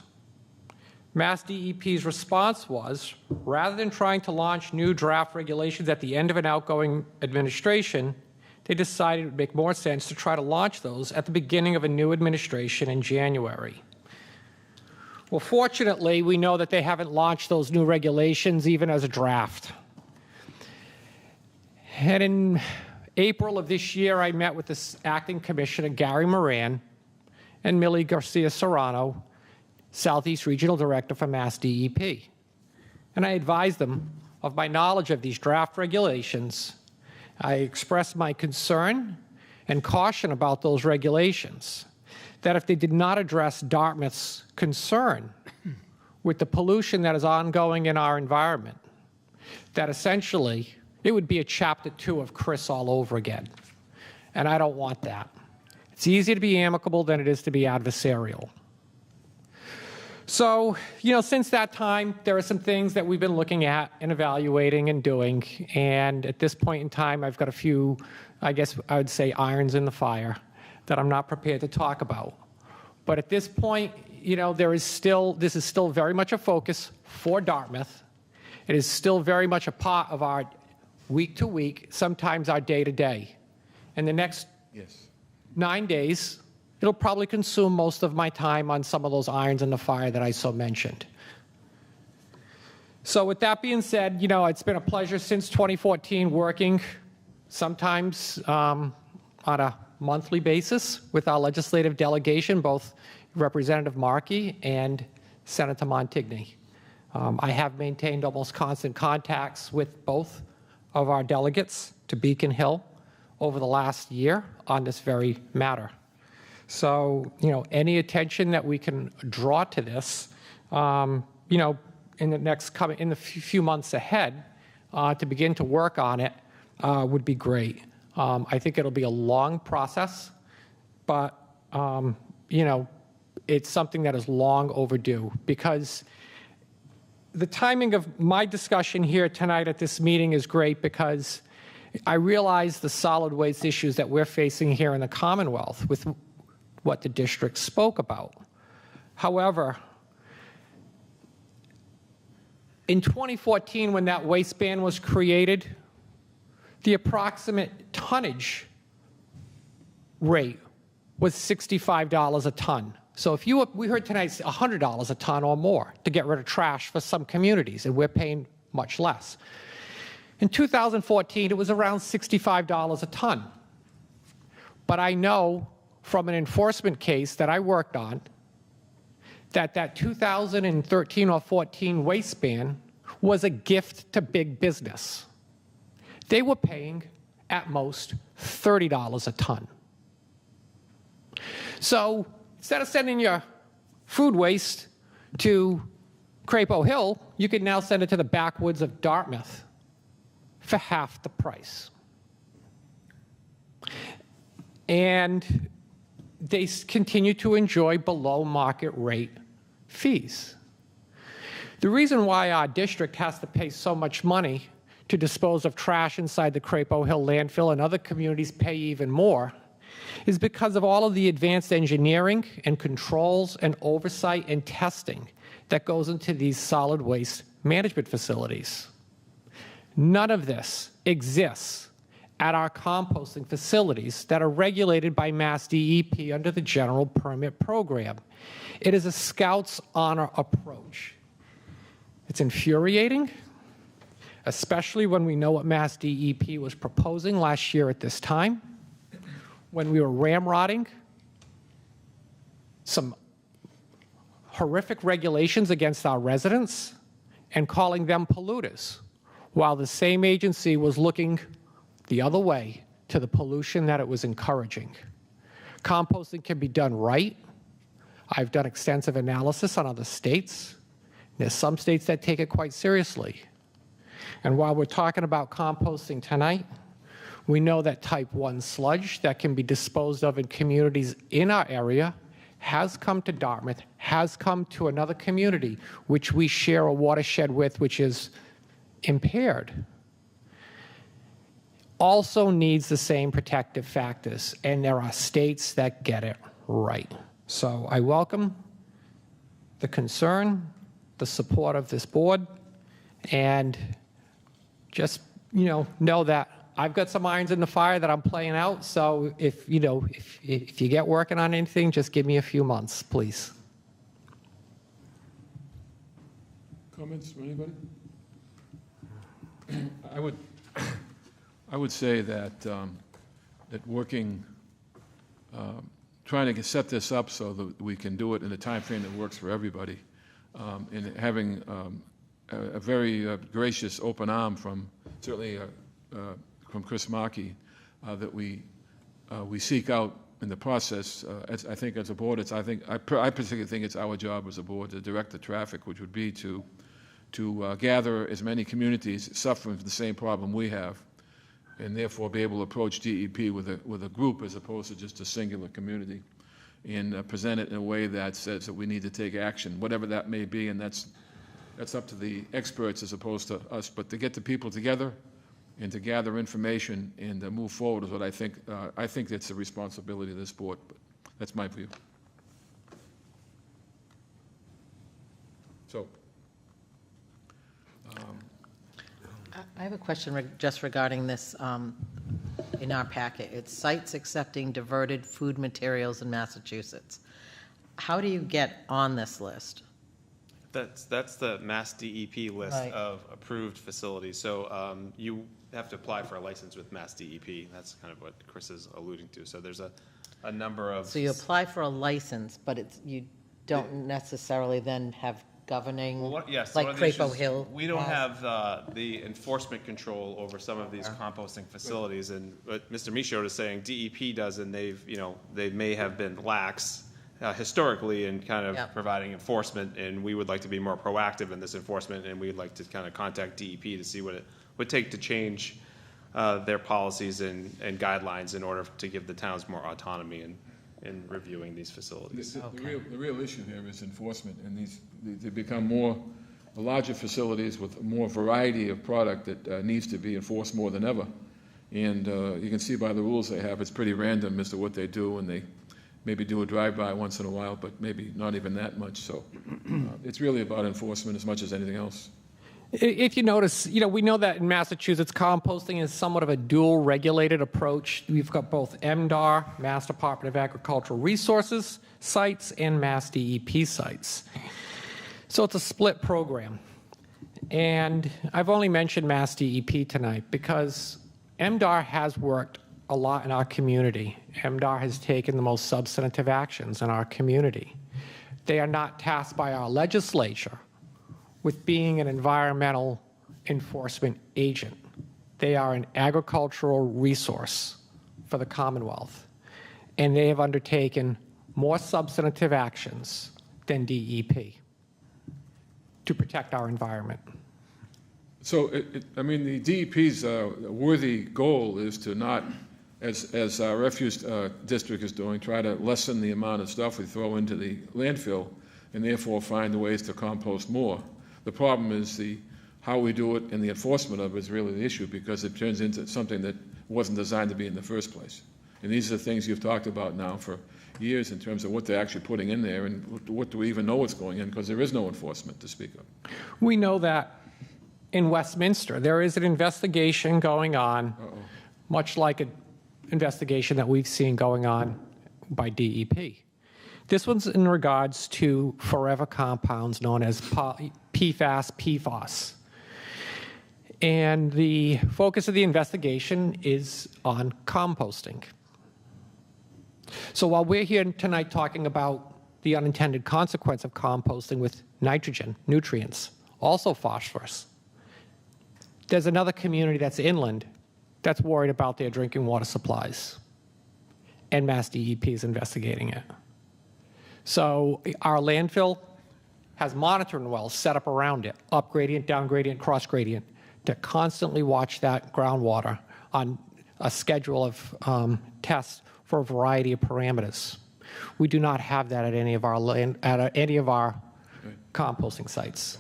Mass DEP's response was, rather than trying to launch new draft regulations at the end of an outgoing administration, they decided it would make more sense to try to launch those at the beginning of a new administration in January. Well, fortunately, we know that they haven't launched those new regulations even as a draft. And in April of this year, I met with the acting commissioner, Gary Moran, and Millie Garcia-Serrano, Southeast Regional Director for Mass DEP. And I advised them of my knowledge of these draft regulations. I expressed my concern and caution about those regulations, that if they did not address Dartmouth's concern with the pollution that is ongoing in our environment, that essentially it would be a chapter 2 of Chris all over again. And I don't want that. It's easier to be amicable than it is to be adversarial. So, since that time, there are some things that we've been looking at and evaluating and doing. And at this point in time, I've got a few, I guess I would say, irons in the fire that I'm not prepared to talk about. But at this point, this is still very much a focus for Dartmouth. It is still very much a part of our week to week, sometimes our day to day. And the next Yes. 9 days, it'll probably consume most of my time on some of those irons in the fire that I so mentioned. So with that being said, it's been a pleasure since 2014 working sometimes on a monthly basis with our legislative delegation, both Representative Markey and Senator Montigny. I have maintained almost constant contacts with both of our delegates to Beacon Hill over the last year on this very matter. So, any attention that we can draw to this, in the few months ahead, to begin to work on it, would be great. I think it'll be a long process, but it's something that is long overdue, because the timing of my discussion here tonight at this meeting is great, because I realize the solid waste issues that we're facing here in the Commonwealth with what the district spoke about. However, in 2014, when that waste ban was created, the approximate tonnage rate was $65 a ton. So we heard tonight $100 a ton or more to get rid of trash for some communities, and we're paying much less. In 2014, it was around $65 a ton. But I know from an enforcement case that I worked on that 2013 or 14 waste ban was a gift to big business. They were paying, at most, $30 a ton. So instead of sending your food waste to Crapo Hill, you can now send it to the backwoods of Dartmouth for half the price. And they continue to enjoy below market rate fees. The reason why our district has to pay so much money to dispose of trash inside the Crapo Hill landfill, and other communities pay even more, is because of all of the advanced engineering and controls and oversight and testing that goes into these solid waste management facilities. None of this exists at our composting facilities that are regulated by Mass DEP under the General Permit Program. It is a Scout's honor approach. It's infuriating, especially when we know what Mass DEP was proposing last year at this time, when we were ramrodding some horrific regulations against our residents and calling them polluters, while the same agency was looking the other way to the pollution that it was encouraging. Composting can be done right. I've done extensive analysis on other states. There's some states that take it quite seriously. And while we're talking about composting tonight, we know that type 1 sludge that can be disposed of in communities in our area has come to Dartmouth, has come to another community, which we share a watershed with, which is impaired. Also needs the same protective factors, and there are states that get it right. So I welcome the concern, the support of this board, and just, know that I've got some irons in the fire that I'm playing out, so if you get working on anything, just give me a few months, please. Comments from anybody? I would say that that working, trying to set this up so that we can do it in a time frame that works for everybody, and having a very gracious open arm from certainly from Chris Markey, that we seek out in the process. I think as a board, I particularly think it's our job as a board to direct the traffic, which would be to gather as many communities suffering from the same problem we have, and therefore be able to approach DEP with a group as opposed to just a singular community, and present it in a way that says that we need to take action, whatever that may be, and that's up to the experts as opposed to us. But to get the people together and to gather information and move forward is what I think. I think it's the responsibility of this board, but that's my view. So. I have a question just regarding this in our packet. It's sites accepting diverted food materials in Massachusetts. How do you get on this list? That's the Mass DEP list Right. of approved facilities. So you have to apply for a license with Mass DEP. That's kind of what Chris is alluding to. So there's a number of. So you apply for a license, but you don't necessarily then have governing, Well, yes, like one of the Crapo issues- Hill We don't has? have the enforcement control over some of these composting facilities, and what Mr. Michaud is saying, DEP does, and they may have been lax historically in kind of Yep. providing enforcement, and we would like to be more proactive in this enforcement, and we'd like to kind of contact DEP to see what it would take to change their policies and guidelines in order to give the towns more autonomy in reviewing these facilities. The real issue here is enforcement, and they become larger facilities with more variety of product that needs to be enforced more than ever. And you can see by the rules they have, it's pretty random as to what they do, and they maybe do a drive-by once in a while, but maybe not even that much. So it's really about enforcement as much as anything else. If you notice, we know that in Massachusetts, composting is somewhat of a dual regulated approach. We've got both MDR, Mass Department of Agricultural Resources sites, and Mass DEP sites. So it's a split program. And I've only mentioned Mass DEP tonight because MDR has worked a lot in our community. MDR has taken the most substantive actions in our community. They are not tasked by our legislature with being an environmental enforcement agent. They are an agricultural resource for the Commonwealth, and they have undertaken more substantive actions than DEP to protect our environment. So, the DEP's worthy goal is to not, as our refuse district is doing, try to lessen the amount of stuff we throw into the landfill and therefore find ways to compost more. The problem is how we do it and the enforcement of it is really the issue, because it turns into something that wasn't designed to be in the first place. And these are the things you've talked about now for years in terms of what they're actually putting in there and what do we even know what's going in, because there is no enforcement to speak of. We know that in Westminster, there is an investigation going on, much like an investigation that we've seen going on by DEP. This one's in regards to forever compounds known as PFAS, PFOS. And the focus of the investigation is on composting. So while we're here tonight talking about the unintended consequence of composting with nitrogen, nutrients, also phosphorus, there's another community that's inland that's worried about their drinking water supplies, and Mass DEP is investigating it. So our landfill has monitoring wells set up around it, up gradient, down gradient, cross gradient, to constantly watch that groundwater on a schedule of tests for a variety of parameters. We do not have that at any of our composting sites.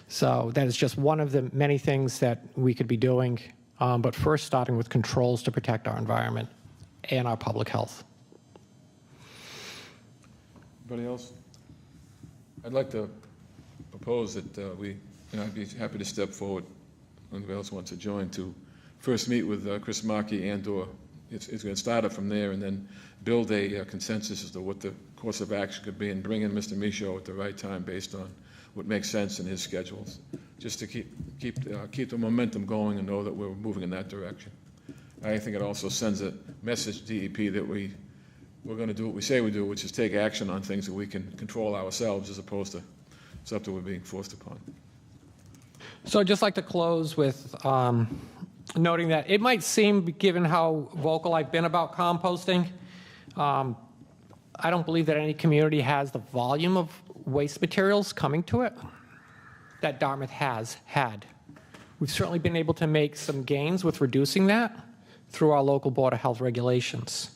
So that is just one of the many things that we could be doing, but first starting with controls to protect our environment and our public health. Anybody else? I'd like to propose that I'd be happy to step forward, if anybody else wants to join, to first meet with Chris Markey and/or it's going to start it from there and then build a consensus as to what the course of action could be and bring in Mr. Michaud at the right time based on what makes sense in his schedules, just to keep the momentum going and know that we're moving in that direction. I think it also sends a message to DEP that we're going to do what we say we do, which is take action on things that we can control ourselves as opposed to something we're being forced upon. So I'd just like to close with noting that it might seem, given how vocal I've been about composting, I don't believe that any community has the volume of waste materials coming to it that Dartmouth has had. We've certainly been able to make some gains with reducing that through our local Board of Health regulations.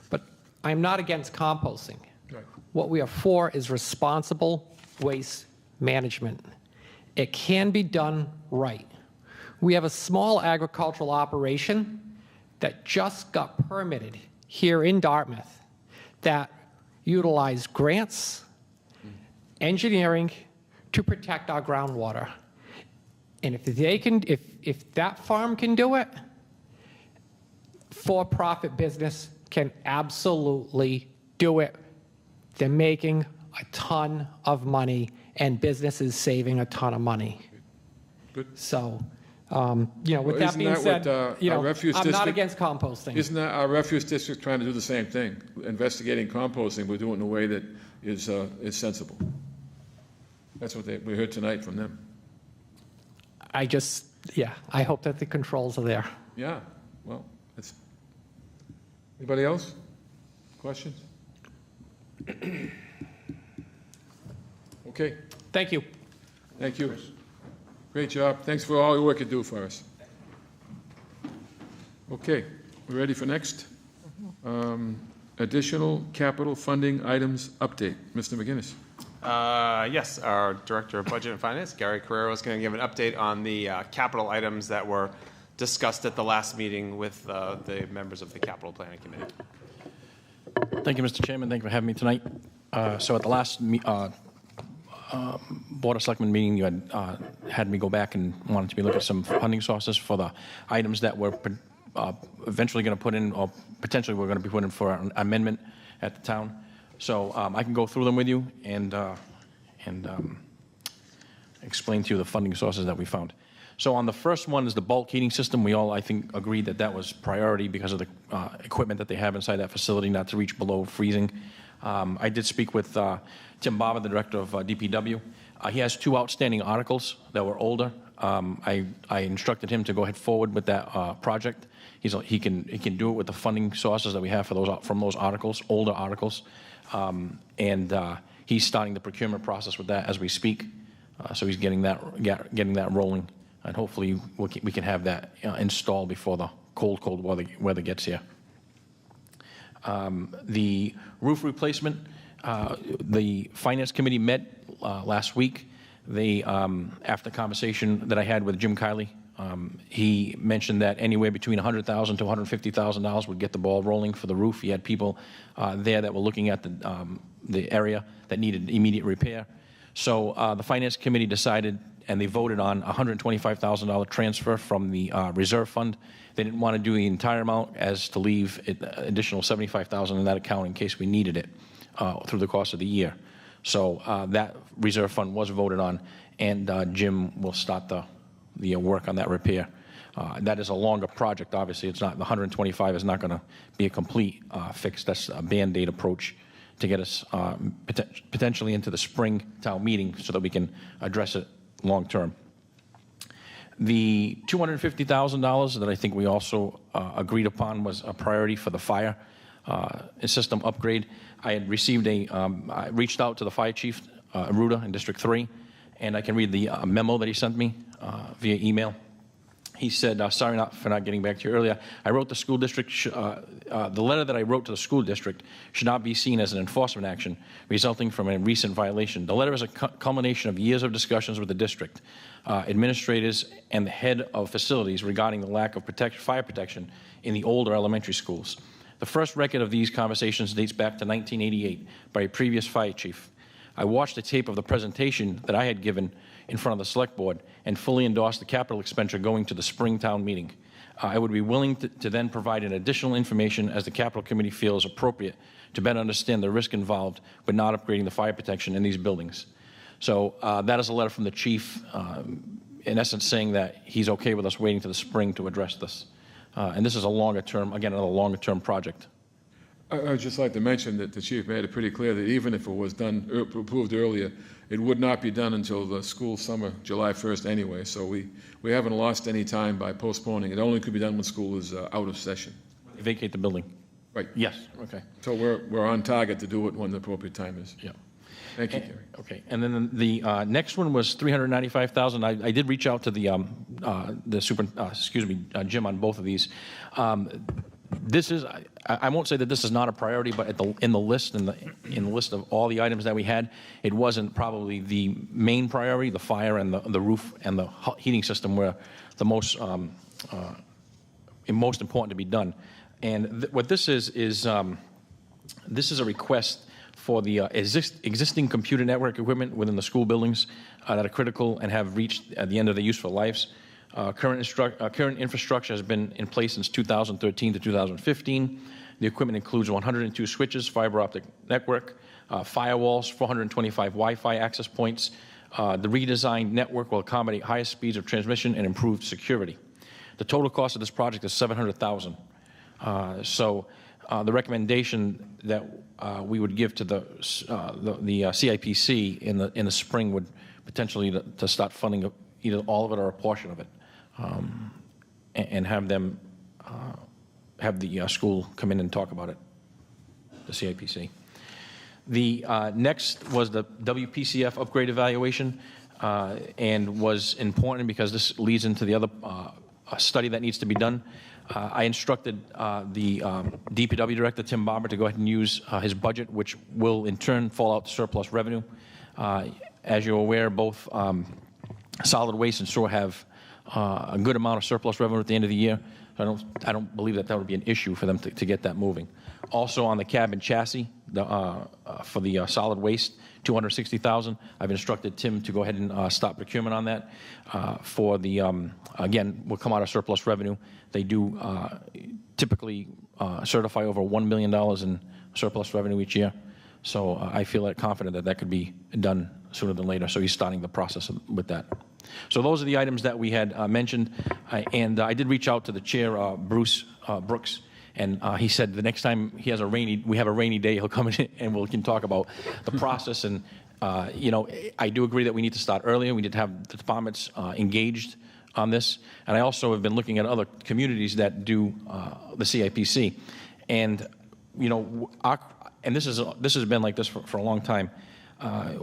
But I'm not against composting. Right. What we are for is responsible waste management. It can be done right. We have a small agricultural operation that just got permitted here in Dartmouth that utilized grants, engineering to protect our groundwater. And if they can, if that farm can do it, for-profit business can absolutely do it. They're making a ton of money, and business is saving a ton of money. Good. So, with Well, that isn't being that said, what, our refuse I'm not district- against composting. Isn't that our refuse district trying to do the same thing? Investigating composting, we're doing it in a way that is sensible. That's what we heard tonight from them. I hope that the controls are there. Yeah, well, that's, anybody else? Questions? Okay, Thank you. thank you. Great job. Thanks for all your work you do for us. Okay, we're ready for next? Additional capital funding items update. Mr. McGinnis. Yes, our Director of Budget and Finance, Gary Carrero, is going to give an update on the capital items that were discussed at the last meeting with the members of the Capital Planning Committee. Thank you, Mr. Chairman. Thank you for having me tonight. So at the last Board of Selectmen meeting, you had me go back and wanted to be looking at some funding sources for the items that we're eventually going to put in, or potentially we're going to be putting in for an amendment at the town. So I can go through them with you and explain to you the funding sources that we found. So on the first one is the bulk heating system. We all, I think, agreed that that was priority because of the equipment that they have inside that facility, not to reach below freezing. I did speak with Tim Barber, the director of DPW. He has 2 outstanding articles that were older. I instructed him to go ahead forward with that project. He can do it with the funding sources that we have for from those articles, older articles. He's starting the procurement process with that as we speak. So he's getting that rolling, and hopefully we can have that installed before the cold weather gets here. The roof replacement, the Finance Committee met last week. They, after the conversation that I had with Jim Kiley, he mentioned that anywhere between $100,000 to $150,000 would get the ball rolling for the roof. He had people there that were looking at the area that needed immediate repair. So the Finance Committee decided, and they voted on a $125,000 transfer from the reserve fund. They didn't want to do the entire amount, as to leave additional $75,000 in that account in case we needed it through the course of the year. So that reserve fund was voted on, and Jim will start the work on that repair. That is a longer project, obviously. It's not, the 125 is not going to be a complete fix. That's a Band-Aid approach to get us potentially into the spring town meeting so that we can address it long term. The $250,000 that I think we also agreed upon was a priority for the fire system upgrade. I had received I reached out to the fire chief, Aruda, in District 3, and I can read the memo that he sent me via email. He said, sorry for not getting back to you earlier. I wrote the school district, the letter that I wrote to the school district should not be seen as an enforcement action resulting from a recent violation. The letter is a culmination of years of discussions with the district, administrators, and the head of facilities regarding the lack of fire protection in the older elementary schools. The first record of these conversations dates back to 1988 by a previous fire chief. I watched a tape of the presentation that I had given in front of the select board and fully endorsed the capital expenditure going to the spring town meeting. I would be willing to then provide an additional information as the capital committee feels appropriate to better understand the risk involved with not upgrading the fire protection in these buildings. So that is a letter from the chief, in essence saying that he's okay with us waiting to the spring to address this. And this is a longer term, again, another longer term project. I would just like to mention that the chief made it pretty clear that even if it was done, approved earlier, it would not be done until the school summer, July 1st anyway. So we haven't lost any time by postponing. It only could be done when school is out of session. Vacate the building. Right. Yes, okay. So we're on target to do it when the appropriate time is. Yeah. Thank you, Gary. Okay, and then the next one was $395,000. I did reach out to the Jim on both of these. This is, I won't say that this is not a priority, but in the list of all the items that we had, it wasn't probably the main priority. The fire and the roof and the heating system were the most important to be done. And what this is this is a request for the existing computer network equipment within the school buildings that are critical and have reached at the end of their useful lives. Current infrastructure has been in place since 2013 to 2015. The equipment includes 102 switches, fiber optic network, firewalls, 425 Wi-Fi access points. The redesigned network will accommodate higher speeds of transmission and improved security. The total cost of this project is $700,000. The recommendation that we would give to the CIPC in the spring would potentially to start funding either all of it or a portion of it, and have them have the school come in and talk about it, the CIPC. The next was the WPCF upgrade evaluation, and was important because this leads into the other study that needs to be done. I instructed the DPW director, Tim Barber, to go ahead and use his budget, which will in turn fall out to surplus revenue. As you're aware, both solid waste and sewer have a good amount of surplus revenue at the end of the year. I don't believe that would be an issue for them to get that moving. Also on the cab and chassis for the solid waste, $260,000. I've instructed Tim to go ahead and stop procurement on that. For the again, will come out of surplus revenue. They do typically certify over $1 million in surplus revenue each year. So I feel confident that could be done sooner than later. So he's starting the process with that. So those are the items that we had mentioned. And I did reach out to the chair, Bruce Brooks, and he said the next time we have a rainy day, he'll come in and we can talk about the process. And I do agree that we need to start earlier. We need to have the departments engaged on this. And I also have been looking at other communities that do the CIPC. And and this has been like this for a long time.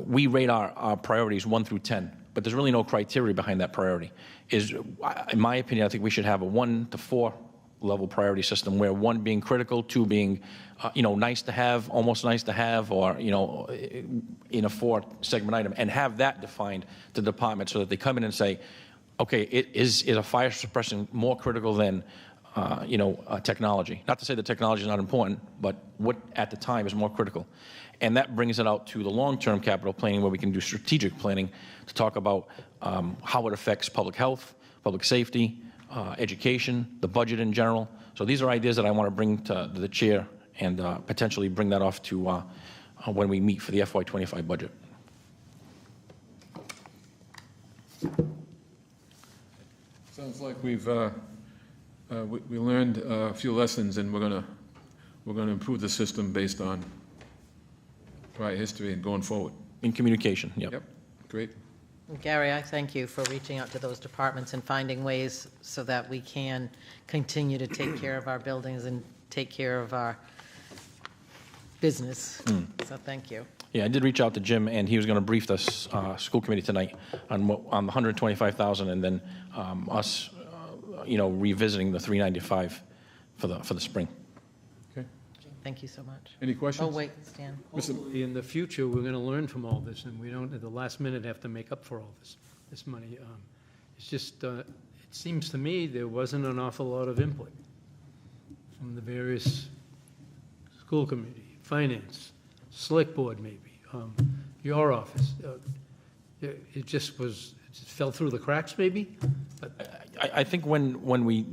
We rate our priorities 1 through 10, but there's really no criteria behind that priority. In my opinion, I think we should have a 1 to 4 level priority system, where 1 being critical, 2 being, nice to have, almost nice to have, or in a 4 segment item, and have that defined to the department so that they come in and say, okay, is a fire suppression more critical than technology? Not to say that technology is not important, but what at the time is more critical. And that brings it out to the long-term capital planning, where we can do strategic planning to talk about how it affects public health, public safety, education, the budget in general. So these are ideas that I want to bring to the chair and potentially bring that off to when we meet for the FY25 budget. Sounds like we learned a few lessons, and we're gonna improve the system based on prior history and going forward. In communication, Yep, great. Gary, I thank you for reaching out to those departments and finding ways so that we can continue to take care of our buildings and take care of our business. So thank you. Yeah, I did reach out to Jim, and he was going to brief the school committee tonight on the $125,000, and then us, revisiting the $395 for the spring. Okay. Thank you so much. Any questions? Oh, wait, Stan. Hopefully, in the future, we're going to learn from all this, and we don't, at the last minute, have to make up for all this money. It's just, it seems to me there wasn't an awful lot of input from the various school committee, finance, select board maybe, your office. It just fell through the cracks maybe? I think when we,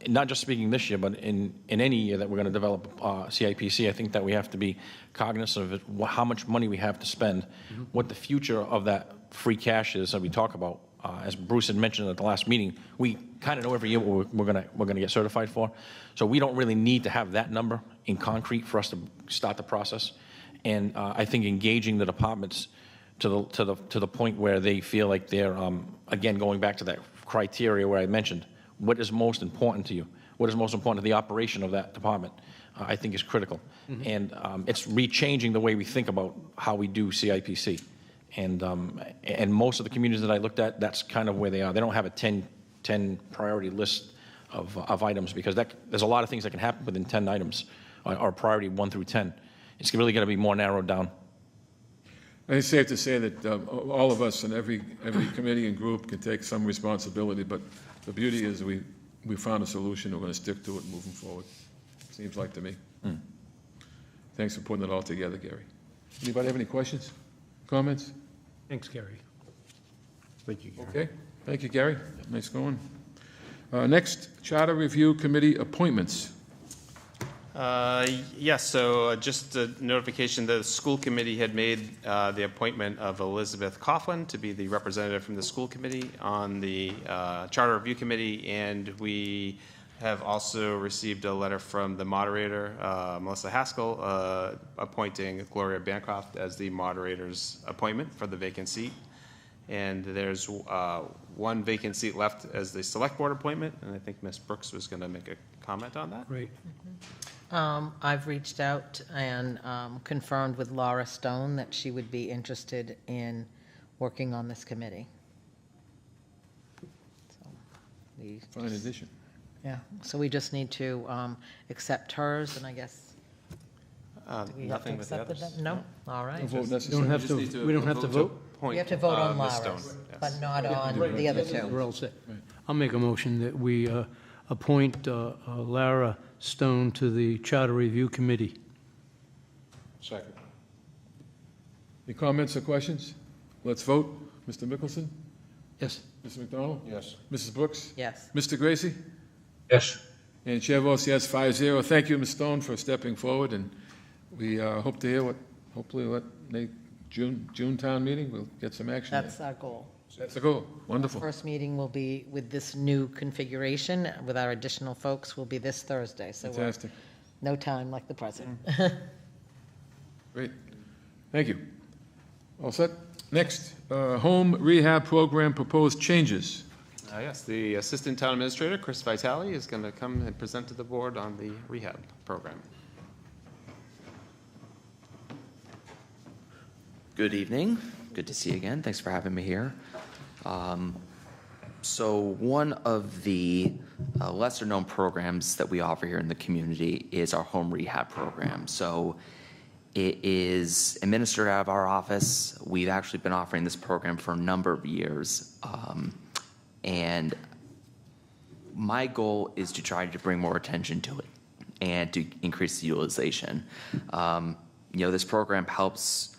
not just speaking this year, but in any year that we're going to develop CIPC, I think that we have to be cognizant of it, how much money we have to spend, what the future of that free cash is that we talk about. As Bruce had mentioned at the last meeting, we kind of know every year what we're going to get certified for. So we don't really need to have that number in concrete for us to start the process. And I think engaging the departments to the point where they feel like they're, again, going back to that criteria where I mentioned, what is most important to you? What is most important to the operation of that department, I think is critical. And it's rechanging the way we think about how we do CIPC. And most of the communities that I looked at, that's kind of where they are. They don't have a 10 priority list of items, because there's a lot of things that can happen within 10 items, or priority 1 through 10. It's really going to be more narrowed down. I think it's safe to say that all of us and every committee and group can take some responsibility, but the beauty is we found a solution. We're going to stick to it moving forward. Seems like to me. Thanks for putting it all together, Gary. Anybody have any questions, comments? Thanks, Gary. Thank you, Gary. Okay, thank you, Gary. Nice going. Next, Charter Review Committee appointments. Yes, so just a notification, the school committee had made the appointment of Elizabeth Coughlin to be the representative from the school committee on the Charter Review Committee, and we have also received a letter from the moderator, Melissa Haskell, appointing Gloria Bancroft as the moderator's appointment for the vacant seat. And there's one vacant seat left as the select board appointment, and I think Ms. Brooks was going to make a comment on that. Great. I've reached out and confirmed with Laura Stone that she would be interested in working on this committee. So we Fine addition. Yeah, so we just need to accept hers, and I guess, do we have to Nothing with the accept it others. then? No? All right. No vote We necessary. don't have Just need to, we don't have to vote? We have to vote on Ms. Stone, Laura's, yes. but not on the other two. We're all set. I'll make a motion that we appoint Lara Stone to the Charter Review Committee. Second. Any comments or questions? Let's vote. Mr. Mickelson? Yes. Mr. McDonald? Yes. Mrs. Brooks? Yes. Mr. Gracie? Yes. And chair votes yes, 5-0. Thank you, Ms. Stone, for stepping forward, and we hope to hear hopefully June town meeting, we'll get some action there. That's our goal. That's the goal. Wonderful. First meeting will be with this new configuration, with our additional folks, will be this Thursday, so we're Fantastic. no time like the present. Great. Thank you. All set? Next, home rehab program proposed changes. Yes, the Assistant Town Administrator, Chris Vitale, is going to come and present to the board on the rehab program. Good evening. Good to see you again. Thanks for having me here. So one of the lesser-known programs that we offer here in the community is our home rehab program. So it is administered out of our office. We've actually been offering this program for a number of years. And my goal is to try to bring more attention to it and to increase the utilization. This program helps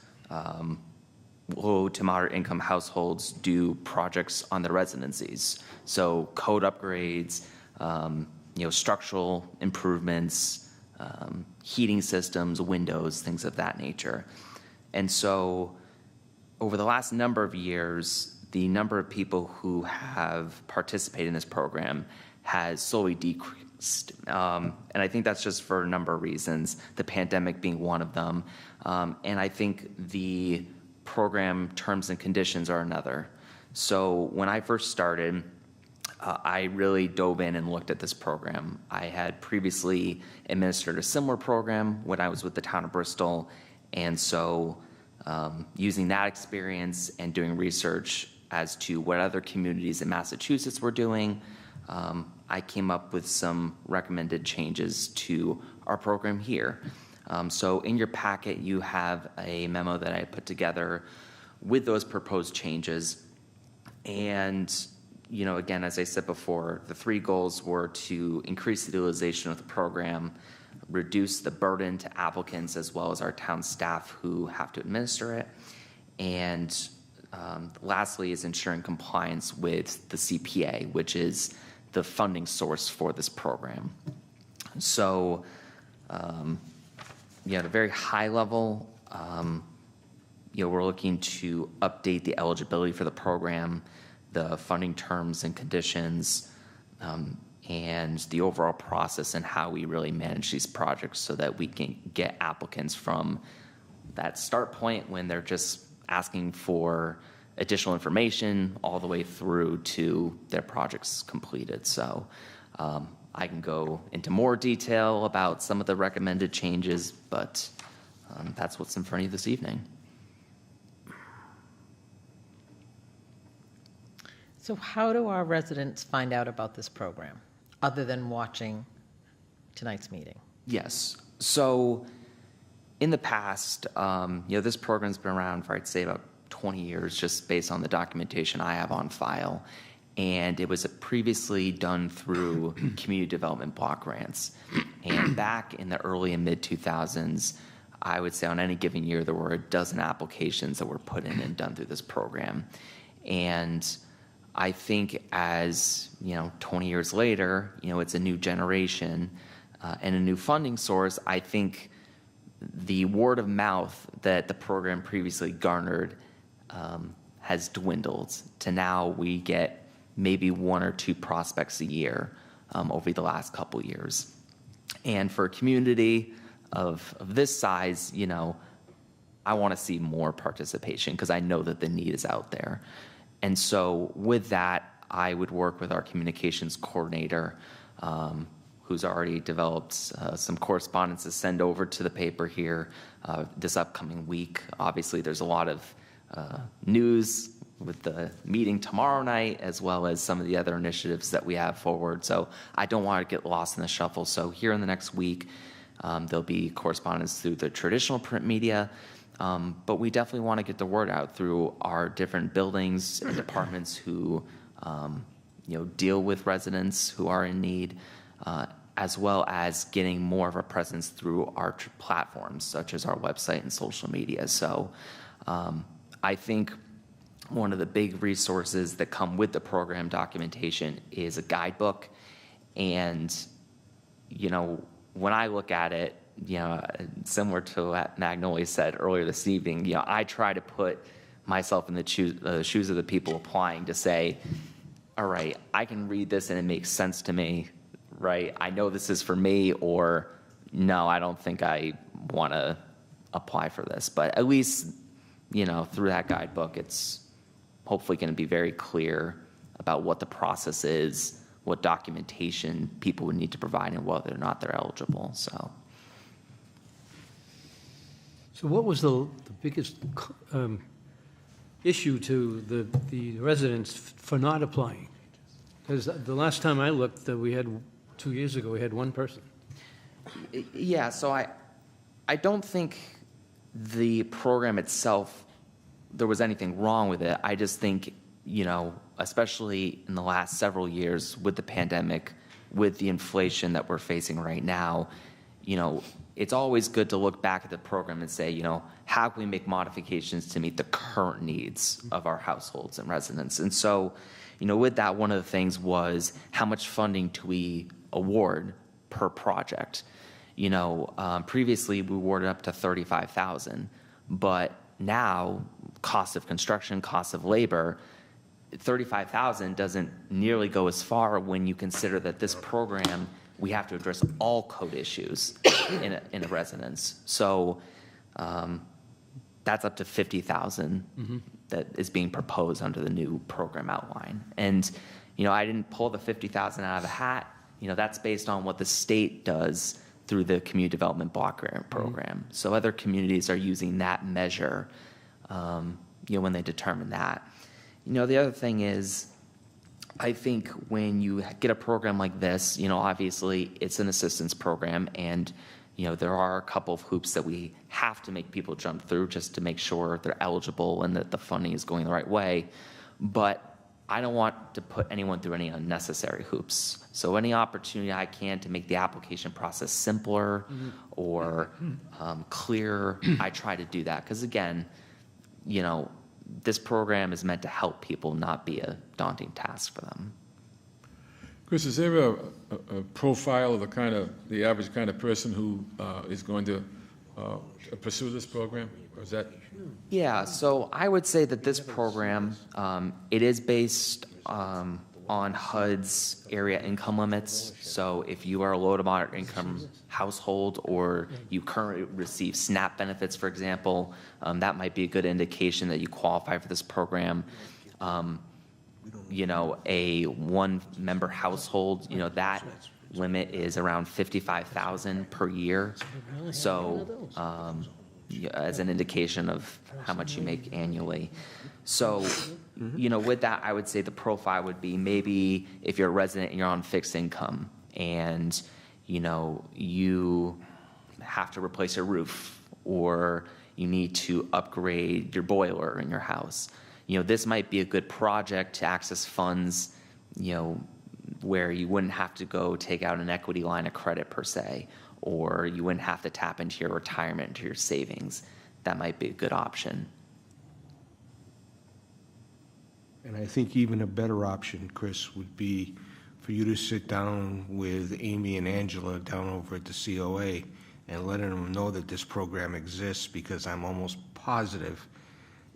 low to moderate income households do projects on their residencies. So code upgrades, structural improvements, heating systems, windows, things of that nature. And so over the last number of years, the number of people who have participated in this program has slowly decreased. And I think that's just for a number of reasons, the pandemic being one of them. And I think the program terms and conditions are another. So when I first started, I really dove in and looked at this program. I had previously administered a similar program when I was with the town of Bristol. And so using that experience and doing research as to what other communities in Massachusetts were doing, I came up with some recommended changes to our program here. So in your packet, you have a memo that I put together with those proposed changes. And, again, as I said before, the three goals were to increase the utilization of the program, reduce the burden to applicants as well as our town staff who have to administer it, and lastly is ensuring compliance with the CPA, which is the funding source for this program. So, at a very high level, we're looking to update the eligibility for the program, the funding terms and conditions, and the overall process and how we really manage these projects so that we can get applicants from that start point when they're just asking for additional information all the way through to their projects completed. So I can go into more detail about some of the recommended changes, but that's what's in front of you this evening. So how do our residents find out about this program, other than watching tonight's meeting? Yes. So in the past, this program's been around for, I'd say, about 20 years, just based on the documentation I have on file. And it was previously done through community development block grants. And back in the early and mid 2000s, I would say on any given year, there were a dozen applications that were put in and done through this program. And I think as, 20 years later, it's a new generation and a new funding source. I think the word of mouth that the program previously garnered has dwindled to now we get maybe 1 or 2 prospects a year over the last couple years. And for a community of this size, I want to see more participation because I know that the need is out there. And so with that, I would work with our communications coordinator, who's already developed some correspondence to send over to the paper here this upcoming week. Obviously, there's a lot of news with the meeting tomorrow night, as well as some of the other initiatives that we have forward. So I don't want to get lost in the shuffle. So here in the next week, there'll be correspondence through the traditional print media, but we definitely want to get the word out through our different buildings and departments who deal with residents who are in need, as well as getting more of a presence through our platforms, such as our website and social media. So I think one of the big resources that come with the program documentation is a guidebook. And, when I look at it, similar to what Magnolia said earlier this evening, I try to put myself in the shoes of the people applying to say, all right, I can read this and it makes sense to me, right? I know this is for me, or no, I don't think I want to apply for this. But at least, through that guidebook, it's hopefully going to be very clear about what the process is, what documentation people would need to provide, and whether or not they're eligible. So what was the biggest issue to the residents for not applying? Because the last time I looked, we had 2 years ago, we had 1 person. Yeah, so I don't think the program itself, there was anything wrong with it. I just think, especially in the last several years with the pandemic, with the inflation that we're facing right now, it's always good to look back at the program and say, how can we make modifications to meet the current needs of our households and residents? And so, with that, one of the things was how much funding do we award per project? Previously we awarded up to $35,000, but now cost of construction, cost of labor, $35,000 doesn't nearly go as far when you consider that this program, we have to address all code issues in a residence. So that's up to $50,000 that is being proposed under the new program outline. And, I didn't pull the $50,000 out of a hat. That's based on what the state does through the Community Development Block Grant Program. So other communities are using that measure, when they determine that. The other thing is, I think when you get a program like this, obviously it's an assistance program, and there are a couple of hoops that we have to make people jump through just to make sure they're eligible and that the funding is going the right way. But I don't want to put anyone through any unnecessary hoops. So any opportunity I can to make the application process simpler or clearer, I try to do that. Because again, this program is meant to help people, not be a daunting task for them. Chris, is there a profile of the average kind of person who is going to pursue this program? Or is that? Yeah, so I would say that this program, it is based on HUD's area income limits. So if you are a low to moderate income household, or you currently receive SNAP benefits, for example, that might be a good indication that you qualify for this program. A one-member household, that limit is around $55,000 per year. So as an indication of how much you make annually. So, with that, I would say the profile would be maybe if you're a resident and you're on fixed income and, you have to replace your roof, or you need to upgrade your boiler in your house. This might be a good project to access funds, where you wouldn't have to go take out an equity line of credit per se, or you wouldn't have to tap into your retirement, into your savings. That might be a good option. And I think even a better option, Chris, would be for you to sit down with Amy and Angela down over at the COA and letting them know that this program exists, because I'm almost positive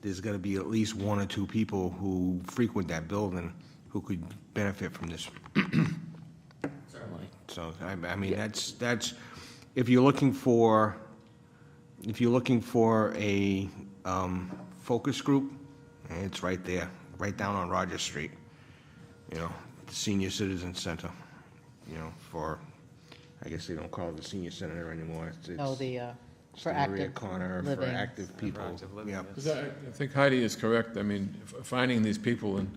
there's got to be at least one or two people who frequent that building who could benefit from this. Certainly. So, I mean, that's, if you're looking for a focus group, it's right there, right down on Rogers Street. You know, the Senior Citizen Center, you know, for, I guess they don't call it the Senior Center anymore. It's No, for Maria active Connor, for living. active people. Yeah. I think Heidi is correct. I mean, finding these people and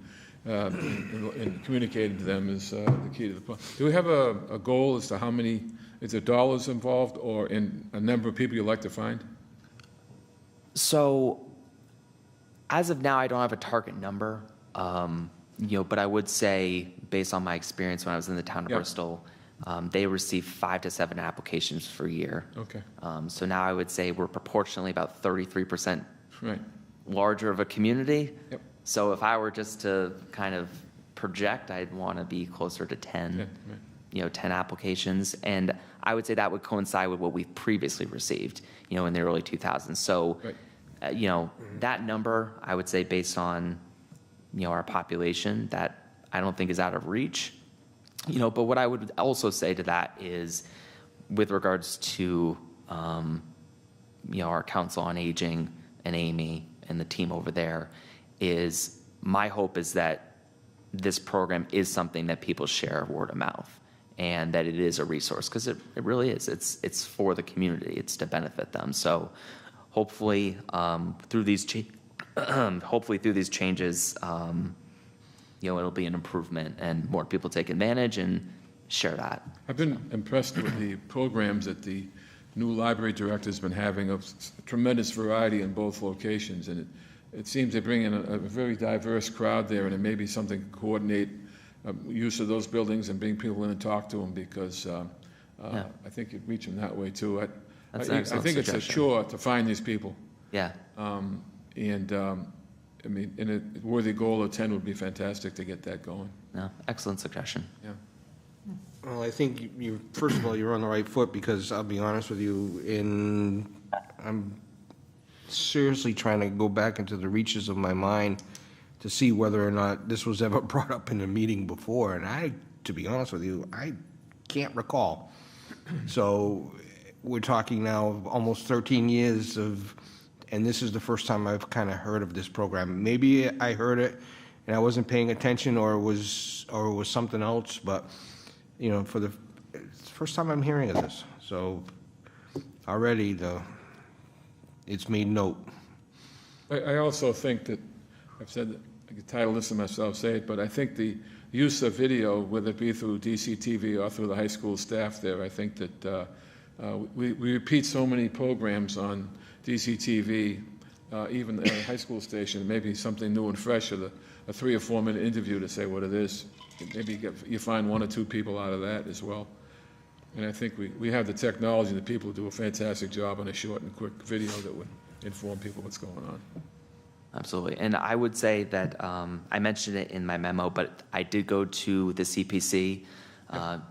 communicating to them is the key to the plan. Do we have a goal as to how many, is there dollars involved or in a number of people you'd like to find? So, as of now, I don't have a target number, but I would say, based on my experience when I was in the town of Bristol, they receive 5 to 7 applications per year. Okay. So now I would say we're proportionally about 33% Right. larger of a community. Yep. So if I were just to kind of project, I'd want to be closer to 10, right. 10 applications. And I would say that would coincide with what we've previously received, in the early 2000s. So, Right. that number, I would say based on, our population, that I don't think is out of reach. But what I would also say to that is, with regards to, our Council on Aging and Amy and the team over there, is my hope is that this program is something that people share word of mouth, and that it is a resource, because it really is. It's for the community. It's to benefit them. So hopefully through these changes, it'll be an improvement and more people take advantage and share that. I've been impressed with the programs that the new library director's been having, of tremendous variety in both locations, and it seems they bring in a very diverse crowd there, and it may be something to coordinate use of those buildings and bring people in and talk to them, because I think you'd reach them that way too. I think it's a chore to find these people. Yeah. I mean, and a worthy goal of 10 would be fantastic to get that going. No, excellent suggestion. Yeah. Well, I think first of all, you're on the right foot, because I'll be honest with you, I'm seriously trying to go back into the reaches of my mind to see whether or not this was ever brought up in a meeting before, and to be honest with you, I can't recall. So we're talking now of almost 13 years and this is the first time I've kind of heard of this program. Maybe I heard it and I wasn't paying attention, or it was something else, but it's the first time I'm hearing of this. So already it's made note. I also think that, I've said, I could title this to myself, say it, but I think the use of video, whether it be through DCTV or through the high school staff there, I think that we repeat so many programs on DCTV, even at a high school station, maybe something new and fresh, or a 3 or 4 minute interview to say what it is. Maybe you find 1 or 2 people out of that as well. And I think we have the technology and the people who do a fantastic job on a short and quick video that would inform people what's going on. Absolutely. And I would say that I mentioned it in my memo, but I did go to the CPC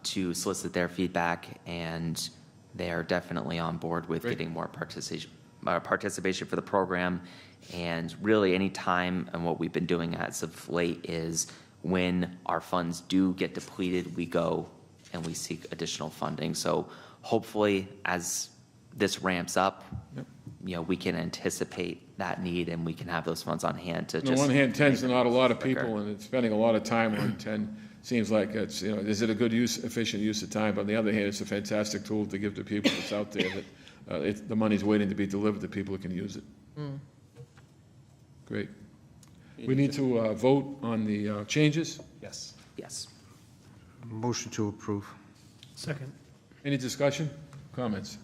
to solicit their feedback, and they are definitely on board with getting more participation for the program. And really any time, and what we've been doing as of late is, when our funds do get depleted, we go and we seek additional funding. So hopefully as this ramps up, we can anticipate that need, and we can have those funds on hand to just... On the one hand, 10's not a lot of people, and it's spending a lot of time on 10 seems like it's, is it a good efficient use of time? But on the other hand, it's a fantastic tool to give to people that's out there that the money's waiting to be delivered to people who can use it. Great. We need to vote on the changes? Yes. Yes. Motion to approve. Second. Any discussion, comments?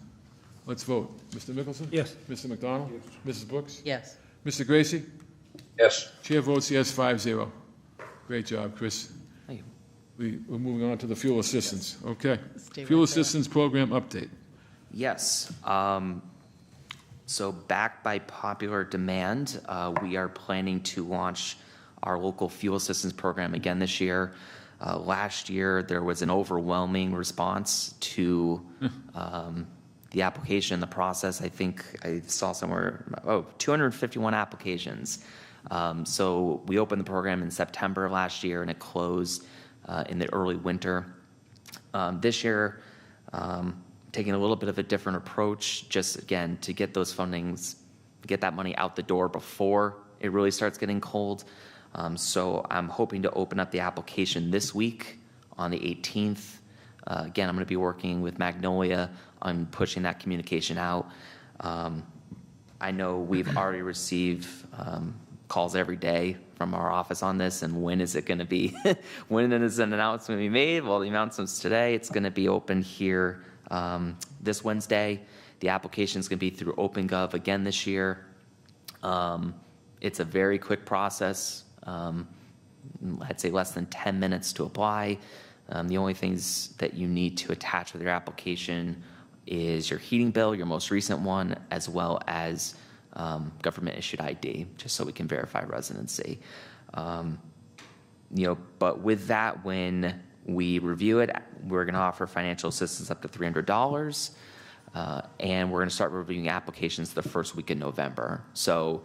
Let's vote. Mr. Mickelson? Yes. Mr. McDonald? Mrs. Brooks? Yes. Mr. Gracie? Yes. Chair votes yes, 5-0. Great job, Chris. Thank you. We're moving on to the fuel assistance. Okay. Stay right Fuel there. assistance program update. Yes. So backed by popular demand, we are planning to launch our local fuel assistance program again this year. Last year, there was an overwhelming response to the application, the process. I think I saw somewhere, 251 applications. So we opened the program in September of last year, and it closed in the early winter. This year, taking a little bit of a different approach, just again, to get those fundings, get that money out the door before it really starts getting cold. So I'm hoping to open up the application this week on the 18th. Again, I'm going to be working with Magnolia on pushing that communication out. I know we've already received calls every day from our office on this, and when is it going to be, when is an announcement be made? Well, the announcement's today. It's going to be open here this Wednesday. The application is going to be through OpenGov again this year. It's a very quick process. I'd say less than 10 minutes to apply. The only things that you need to attach with your application is your heating bill, your most recent one, as well as government issued ID, just so we can verify residency. But with that, when we review it, we're going to offer financial assistance up to $300, and we're going to start reviewing applications the first week in November. So,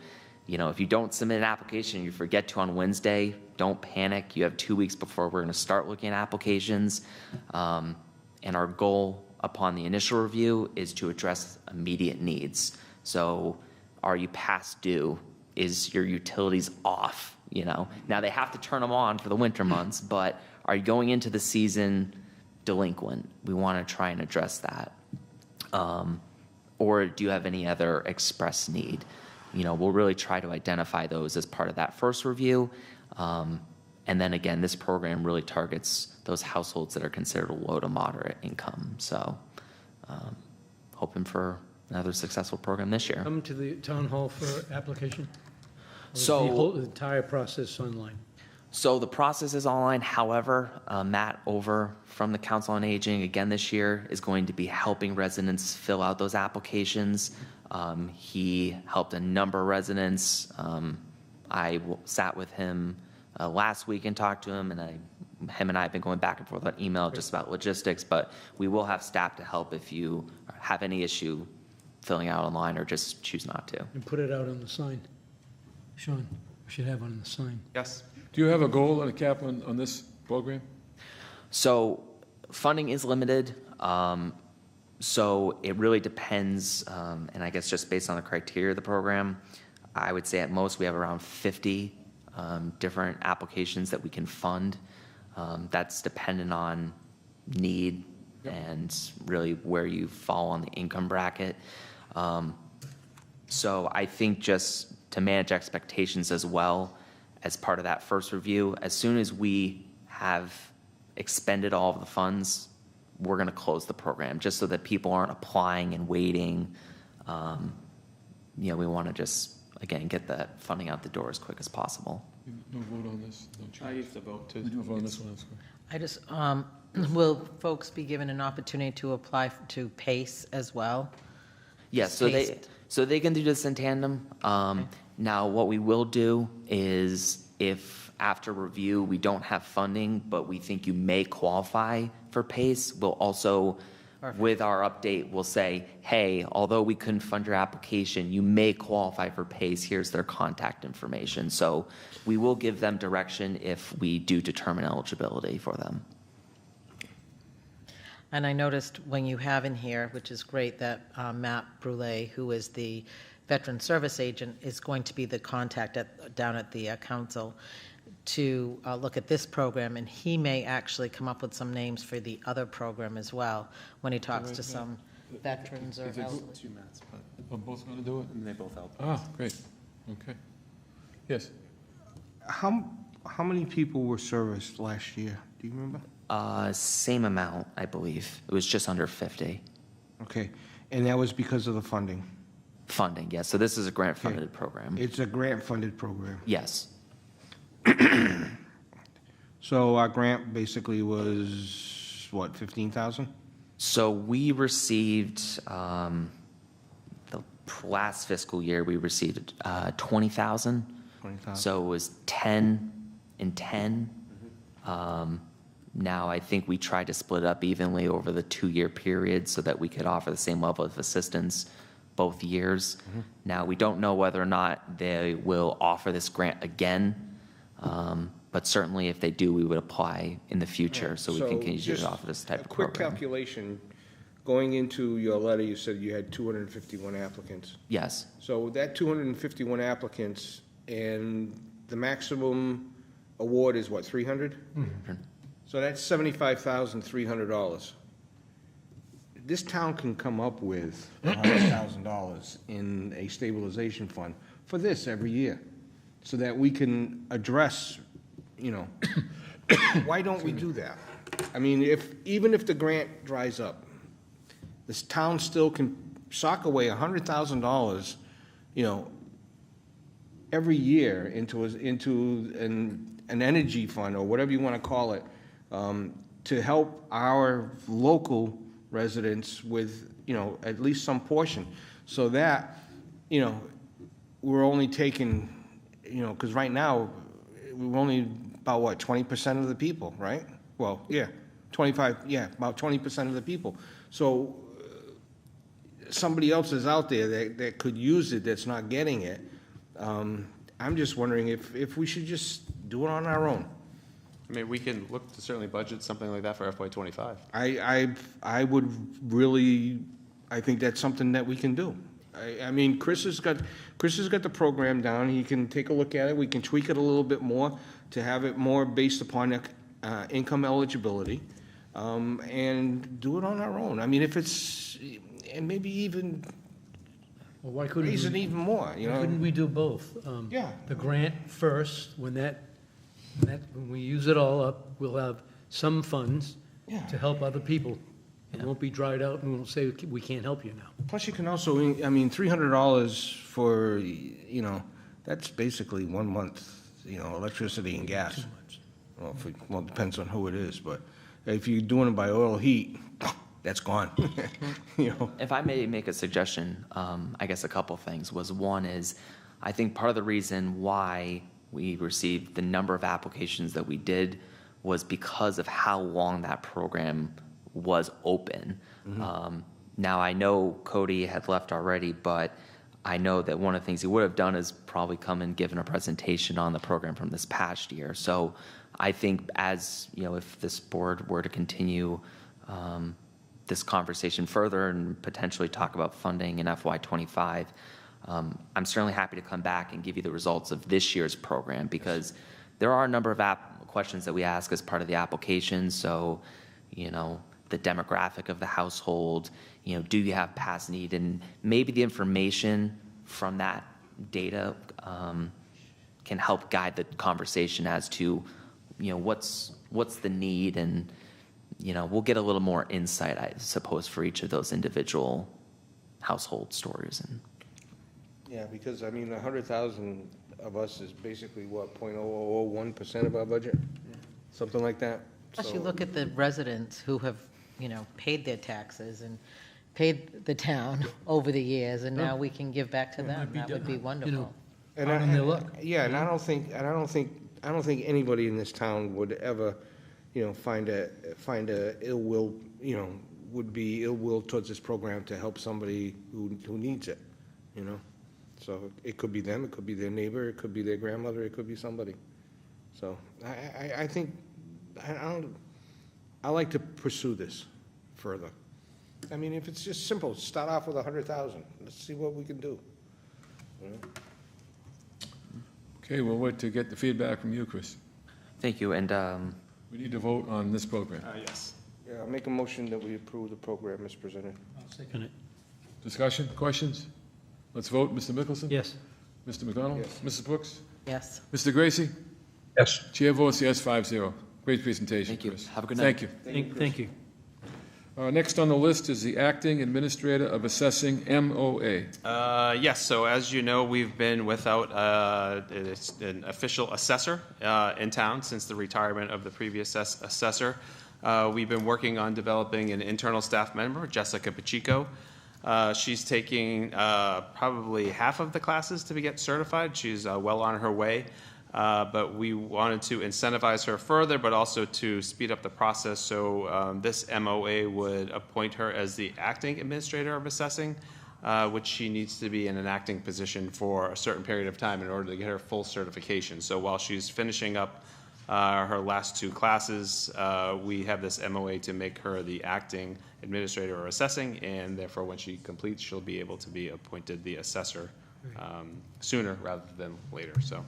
if you don't submit an application, you forget to on Wednesday, don't panic. You have 2 weeks before we're going to start looking at applications. And our goal upon the initial review is to address immediate needs. So are you past due? Is your utilities off? Now they have to turn them on for the winter months, but are you going into the season delinquent? We want to try and address that. Or do you have any other express need? We'll really try to identify those as part of that first review. And then again, this program really targets those households that are considered low to moderate income. So hoping for another successful program this year. Come to the town hall for application? Or is So- the whole entire process online? So the process is online. However, Matt Over from the Council on Aging again this year is going to be helping residents fill out those applications. He helped a number of residents. I sat with him last week and talked to him, and him and I have been going back and forth on email just about logistics, but we will have staff to help if you have any issue filling out online or just choose not to. And put it out on the sign. Sean, we should have on the sign. Yes. Do you have a goal and a cap on this program? So funding is limited. So it really depends, and I guess just based on the criteria of the program, I would say at most we have around 50 different applications that we can fund. That's dependent on need and really where you fall on the income bracket. So I think just to manage expectations as well, as part of that first review, as soon as we have expended all of the funds, we're going to close the program just so that people aren't applying and waiting. We want to just, again, get that funding out the door as quick as possible. No vote on this? No change? I used to vote too. We do a vote on this one, that's good. I just, will folks be given an opportunity to apply to PACE as well? Yes, PACE. so they can do this in tandem. Now, what we will do is if after review we don't have funding, but we think you may qualify for PACE, we'll also, with our update, we'll say, hey, although we couldn't fund your application, you may qualify for PACE. Here's their contact information. So we will give them direction if we do determine eligibility for them. And I noticed when you have in here, which is great, that Matt Brule, who is the Veteran Service Agent, is going to be the contact down at the council to look at this program, and he may actually come up with some names for the other program as well when he talks to some veterans or elderly. Two Matts, but Are both going to do it? they both help. Ah, great, okay. Yes? How many people were serviced last year? Do you remember? Same amount, I believe. It was just under 50. Okay, and that was because of the funding? Funding, yes. So this is a grant-funded program. It's a grant-funded program. Yes. So our grant basically was, what, 15,000? So we received, the last fiscal year, we received 20,000. 20,000. So it was 10 and 10. Now, I think we tried to split it up evenly over the 2-year period so that we could offer the same level of assistance both years. Now, we don't know whether or not they will offer this grant again, but certainly if they do, we would apply in the future so we can continue to just offer this type of a quick program. calculation, going into your letter, you said you had 251 applicants. Yes, So that 251 applicants, and the maximum award is what, 300? So that's $75,300. This town can come up with $100,000 in a stabilization fund for this every year, so that we can address, why don't we do that? I mean, even if the grant dries up, this town still can sock away $100,000, every year into an energy fund, or whatever you want to call it, to help our local residents with, at least some portion, so that, we're only taking, because right now, we're only about, what, 20% of the people, right? Well, yeah, about 20% of the people. So somebody else is out there that could use it, that's not getting it. I'm just wondering if we should just do it on our own. I mean, we can look to certainly budget something like that for FY '25. I would really, I think that's something that we can do. I mean, Chris has got the program down. He can take a look at it. We can tweak it a little bit more to have it more based upon income eligibility, and do it on our own. I mean, if it's, and maybe even Well, why couldn't raise it we, even more, why couldn't we do both? Yeah. The grant first, when we use it all up, we'll have some funds Yeah. to help other people. It won't be dried out, and we won't say, we can't help you now. Plus, you can also, I mean, $300 for, that's basically 1 month, electricity and gas. Well, it depends on who it is, but if you're doing it by oil heat, that's gone. if I may make a suggestion, I guess a couple things was, one is, I think part of the reason why we received the number of applications that we did was because of how long that program was open. Now, I know Cody had left already, but I know that one of the things he would have done is probably come and given a presentation on the program from this past year. So I think if this board were to continue this conversation further and potentially talk about funding in FY '25, I'm certainly happy to come back and give you the results of this year's program, because there are a number of questions that we ask as part of the application. So, the demographic of the household, do you have past need? And maybe the information from that data can help guide the conversation as to, what's the need, and, we'll get a little more insight, I suppose, for each of those individual household stories. And Yeah, because, I mean, 100,000 of us is basically, what, 0.0001% of our budget? Something like that? Plus, So- you look at the residents who have, paid their taxes and paid the town over the years, and now we can give back to them. That would be wonderful. And Out on their luck. Yeah, and I don't think anybody in this town would ever, find a ill will, would be ill will towards this program to help somebody who needs it, So it could be them, it could be their neighbor, it could be their grandmother, it could be somebody. So I think, I like to pursue this further. I mean, if it's just simple, start off with 100,000. Let's see what we can do. Okay, we'll wait to get the feedback from you, Chris. thank you. And We need to vote on this program. Yes. Yeah, I'll make a motion that we approve the program as presented. I'll second it. Discussion, questions? Let's vote. Mr. Mickelson? Yes. Mr. McDonald? Yes. Mrs. Brooks? Yes. Mr. Gracie? Yes. Chair votes yes, 5-0. Great presentation, Thank you. Chris. Have a good night. Thank you. Thank you. Next on the list is the Acting Administrator of Assessing, MOA. Yes, so as you know, we've been without an official assessor in town since the retirement of the previous assessor. We've been working on developing an internal staff member, Jessica Pacheco. She's taking probably half of the classes to get certified. She's well on her way. But we wanted to incentivize her further, but also to speed up the process. So this MOA would appoint her as the acting administrator of assessing, which she needs to be in an acting position for a certain period of time in order to get her full certification. So while she's finishing up her last 2 classes, we have this MOA to make her the acting administrator of assessing, and therefore when she completes, she'll be able to be appointed the assessor sooner rather than later. So.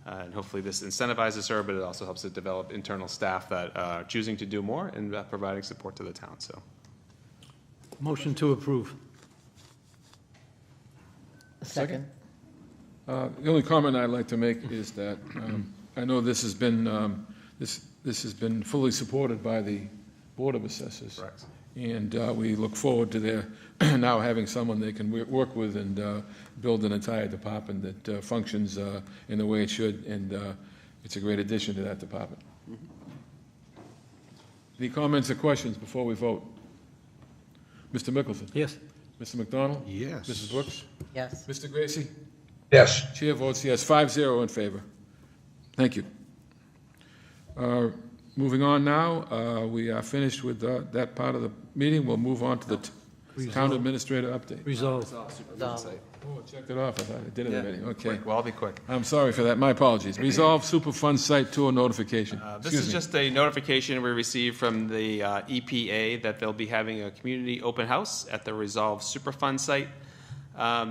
And hopefully this incentivizes her, but it also helps to develop internal staff that are choosing to do more and providing support to the town. So, Motion to approve. Second. The only comment I'd like to make is that I know this has been this has been fully supported by the Board of Assessors. correct. And we look forward to their now having someone they can work with and build an entire department that functions in the way it should, and it's a great addition to that department. Any comments or questions before we vote? Mr. Mickelson? Yes. Mr. McDonald? Yes. Mrs. Brooks? Yes. Mr. Gracie? Yes. Chair votes yes, 5-0 in favor. Thank you. Moving on now, we are finished with that part of the meeting. We'll move on to the town administrator update. Resolved. Oh, I checked it off. I thought I did it already. Okay. Quick. Well, I'll be quick. I'm sorry for that. My apologies. Resolve Superfund site tour notification. This is just a notification we received from the EPA that they'll be having a community open house at the Resolve Superfund site.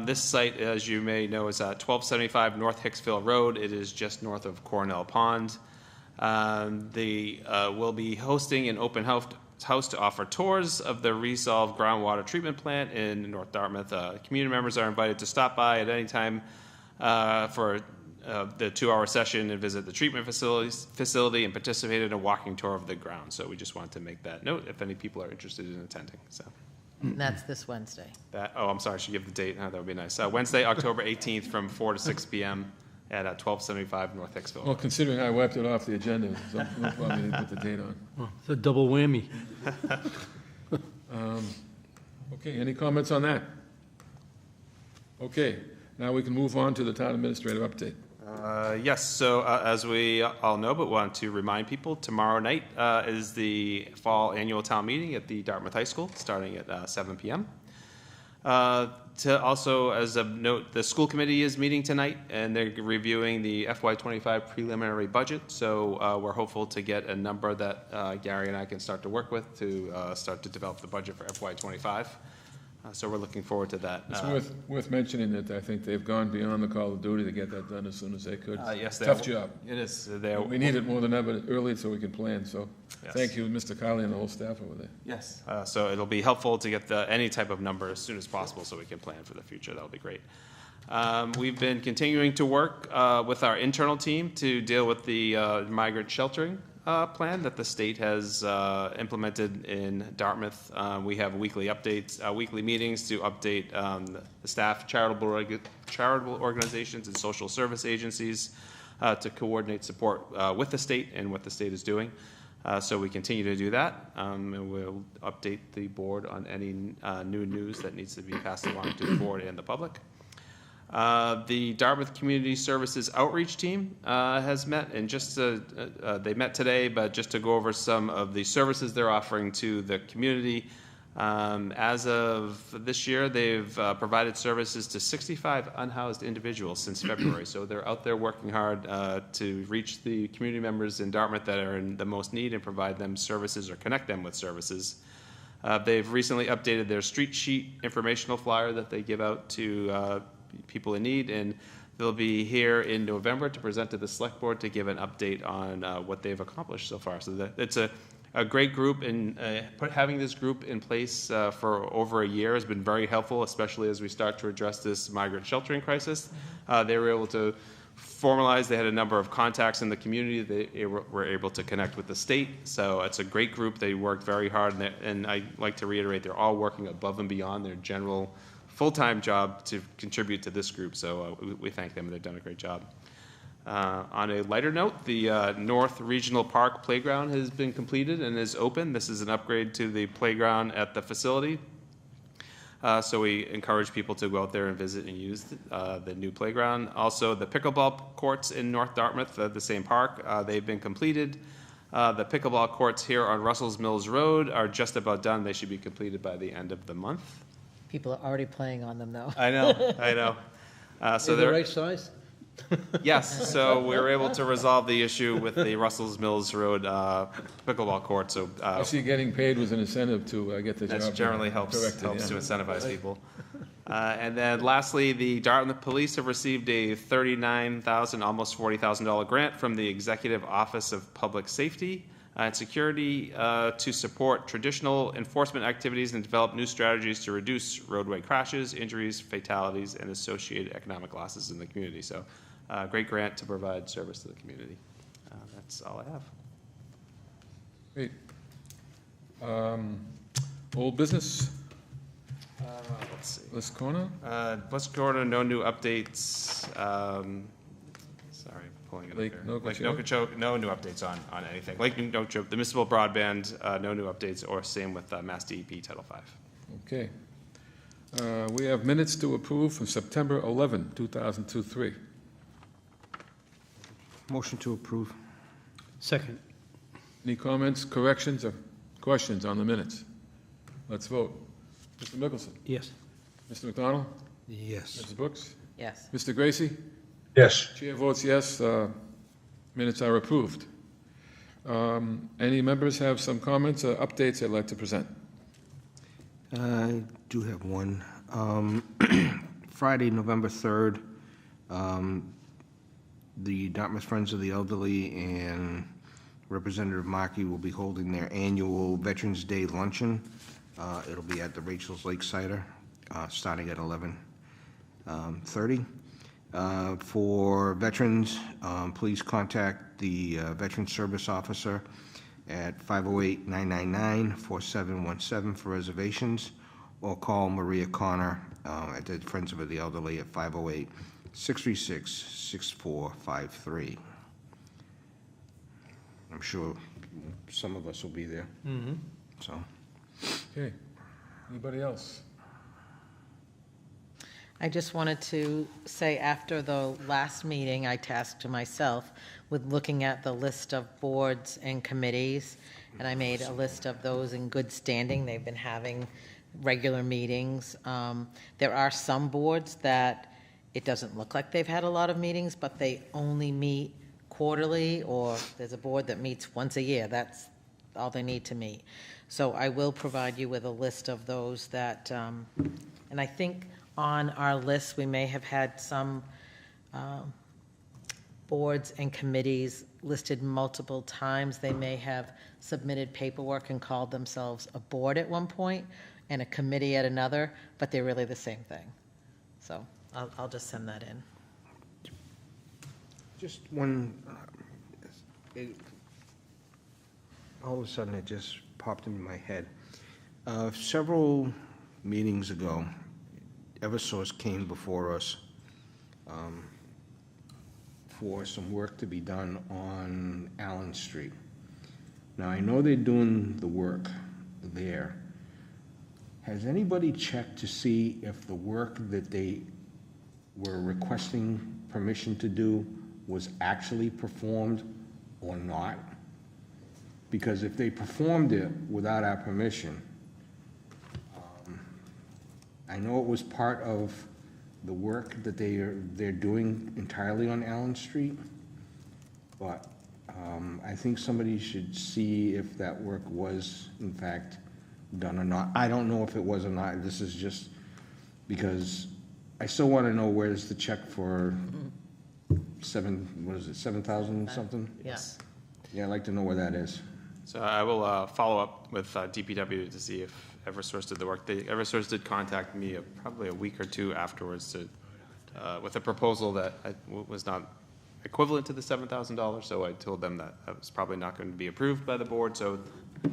This site, as you may know, is at 1275 North Hicksville Road. It is just north of Cornell Pond. They will be hosting an open house to offer tours of the Resolve groundwater treatment plant in North Dartmouth. Community members are invited to stop by at any time for the 2-hour session and visit the treatment facility and participate in a walking tour of the ground. So we just wanted to make that note if any people are interested in attending. So And that's this Wednesday. I'm sorry, I should give the date. That would be nice. Wednesday, October 18th from 4 to 6 p.m. at 1275 North Hicksville. Well, considering I wiped it off the agenda, so no problem to put the date on. Oh, it's a double whammy. Okay, any comments on that? Okay, now we can move on to the town administrator update. Yes, so as we all know, but want to remind people, tomorrow night is the fall annual town meeting at the Dartmouth High School, starting at 7 p.m. To also, as a note, the school committee is meeting tonight, and they're reviewing the FY25 preliminary budget. So we're hopeful to get a number that Gary and I can start to work with to start to develop the budget for FY25. So we're looking forward to that. It's worth mentioning that I think they've gone beyond the call of duty to get that done as soon as they could. Yes, Tough job. It is. We need it more than ever early so we can plan, so Yes. thank you, Mr. Colley and the whole staff over there. Yes. So it'll be helpful to get any type of number as soon as possible so we can plan for the future. That'll be great. We've been continuing to work with our internal team to deal with the migrant sheltering plan that the state has implemented in Dartmouth. We have weekly updates, weekly meetings to update the staff, charitable organizations, and social service agencies to coordinate support with the state and what the state is doing. So we continue to do that, and we'll update the board on any new news that needs to be passed along to the board and the public. The Dartmouth Community Services Outreach Team has met, and just they met today, but just to go over some of the services they're offering to the community. As of this year, they've provided services to 65 unhoused individuals since February. So they're out there working hard to reach the community members in Dartmouth that are in the most need and provide them services or connect them with services. They've recently updated their street sheet informational flyer that they give out to people in need, and they'll be here in November to present to the select board to give an update on what they've accomplished so far. So it's a great group, and having this group in place for over a year has been very helpful, especially as we start to address this migrant sheltering crisis. They were able to formalize. They had a number of contacts in the community. They were able to connect with the state. So it's a great group. They worked very hard, and I like to reiterate, they're all working above and beyond their general full-time job to contribute to this group. So we thank them, and they've done a great job. On a lighter note, the North Regional Park Playground has been completed and is open. This is an upgrade to the playground at the facility. So we encourage people to go out there and visit and use the new playground. Also, the pickleball courts in North Dartmouth, the same park, they've been completed. The pickleball courts here on Russell's Mills Road are just about done. They should be completed by the end of the month. People are already playing on them, though. I know, I know. So Is the they're right size? yes. So we were able to resolve the issue with the Russell's Mills Road pickleball court. So I see getting paid was an incentive to get the job. that generally helps corrected, to yeah. incentivize people. And then lastly, the Dartmouth Police have received a $39,000, almost $40,000 grant from the Executive Office of Public Safety and Security to support traditional enforcement activities and develop new strategies to reduce roadway crashes, injuries, fatalities, and associated economic losses in the community. So great grant to provide service to the community. That's all I have. Great. Old business, Let's see. Liz Corner? West Corner, no new updates. Sorry, pulling it up Lake here. Nokichoke? Lake Nokichoke, no new updates on anything. Lake Nokichoke, the municipal broadband, no new updates, or same with Mass DEP Title V. Okay. We have minutes to approve from September 11, 2023. Motion to approve. Second. Any comments, corrections, or questions on the minutes? Let's vote. Mr. Mickelson? Yes. Mr. McDonald? Yes. Mrs. Brooks? Yes. Mr. Gracie? Yes. Chair votes yes. Minutes are approved. Any members have some comments or updates they'd like to present? I do have one. Friday, November 3rd, the Dartmouth Friends of the Elderly and Representative Markey will be holding their annual Veterans Day luncheon. It'll be at the Rachel's Lake Cider, starting at 11:30. For veterans, please contact the Veteran Service Officer at 508-999-4717 for reservations, or call Maria Connor at the Friends of the Elderly at 508-636-6453. I'm sure some of us will be there. Mm-hmm. So, Okay. Anybody else? I just wanted to say, after the last meeting, I tasked myself with looking at the list of boards and committees, and I made a list of those in good standing. They've been having regular meetings. There are some boards that it doesn't look like they've had a lot of meetings, but they only meet quarterly, or there's a board that meets once a year. That's all they need to meet. So I will provide you with a list of those that, and I think on our list, we may have had some boards and committees listed multiple times. They may have submitted paperwork and called themselves a board at one point and a committee at another, but they're really the same thing. So I'll just send that in. just one, all of a sudden it just popped into my head. Several meetings ago, Eversource came before us for some work to be done on Allen Street. Now, I know they're doing the work there. Has anybody checked to see if the work that they were requesting permission to do was actually performed or not? Because if they performed it without our permission, I know it was part of the work that they're doing entirely on Allen Street, but I think somebody should see if that work was in fact done or not. I don't know if it was or not. This is just because I still want to know where's the check for $7,000 something? Yes. Yeah, I'd like to know where that is. So I will follow up with DPW to see if Eversource did the work. Eversource did contact me probably a week or two afterwards with a proposal that was not equivalent to the $7,000. So I told them that was probably not going to be approved by the board. So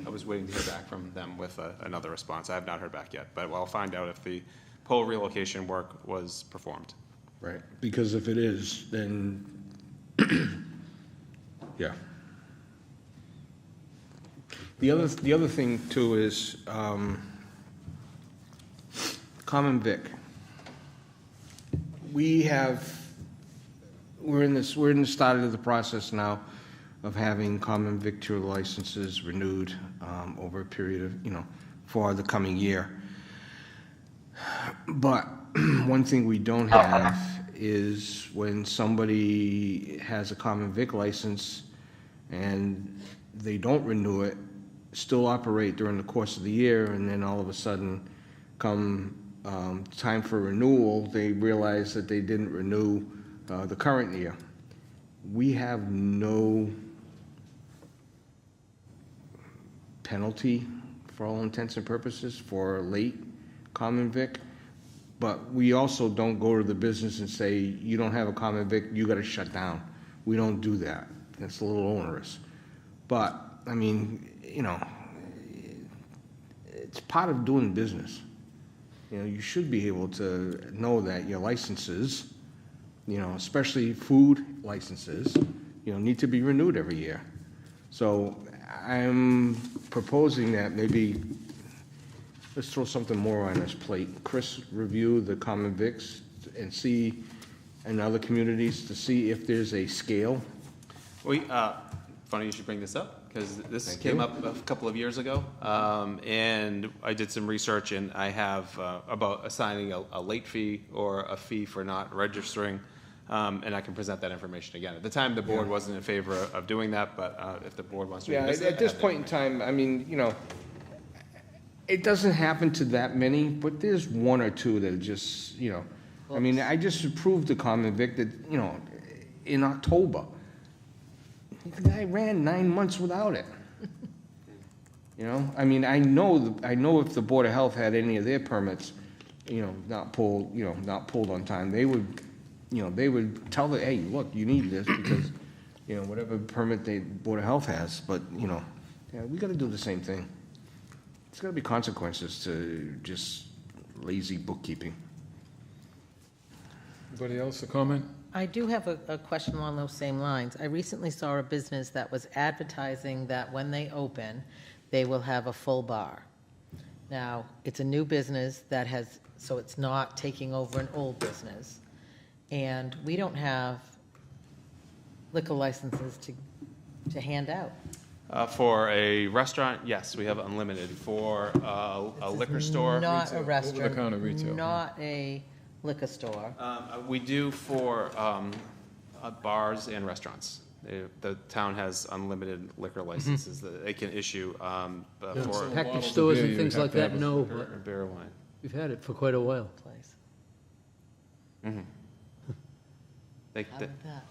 I was waiting to hear back from them with another response. I have not heard back yet, but I'll find out if the pole relocation work was performed. Right, because if it is, then Yeah. The other thing too is, Common Vic. We're in the start of the process now of having common victual licenses renewed, over a period of, for the coming year. But one thing we don't have is when somebody has a common vic license and they don't renew it, still operate during the course of the year, and then all of a sudden, come time for renewal, they realize that they didn't renew the current year. We have no penalty, for all intents and purposes, for late common vic, but we also don't go to the business and say, you don't have a common vic, you gotta shut down. We don't do that. That's a little onerous. But, I mean, it's part of doing business. You should be able to know that your licenses, especially food licenses, need to be renewed every year. So I'm proposing that maybe let's throw something more on this plate. Chris, review the common vics and see in other communities to see if there's a scale. Funny you should bring this up, because this Thank came you. up a couple of years ago, and I did some research, and I have about assigning a late fee or a fee for not registering, and I can present that information again. At the time, the board wasn't in favor of doing that, but if the board wants to Yeah, revisit it, at this I have the point in time, I mean, it doesn't happen to that many, but there's one or two that are just, I mean, I just approved the common vic that, in October. The guy ran 9 months without it. I mean, I know if the Board of Health had any of their permits, not pulled on time, they would tell the, hey, look, you need this because, whatever permit the Board of Health has, but, yeah, we gotta do the same thing. There's gotta be consequences to just lazy bookkeeping. Anybody else a comment? I do have a question along those same lines. I recently saw a business that was advertising that when they open, they will have a full bar. Now, it's a new business that has, so it's not taking over an old business. And we don't have liquor licenses to hand out. For a restaurant, yes, we have unlimited. For a liquor store, Not a restaurant. Over-the-counter retail. Not a liquor store. we do for bars and restaurants. The town has unlimited liquor licenses that they can issue for Package stores and you things have like to have that, a no, beer but beer or wine. we've had it for quite a while. Place. They, How about that?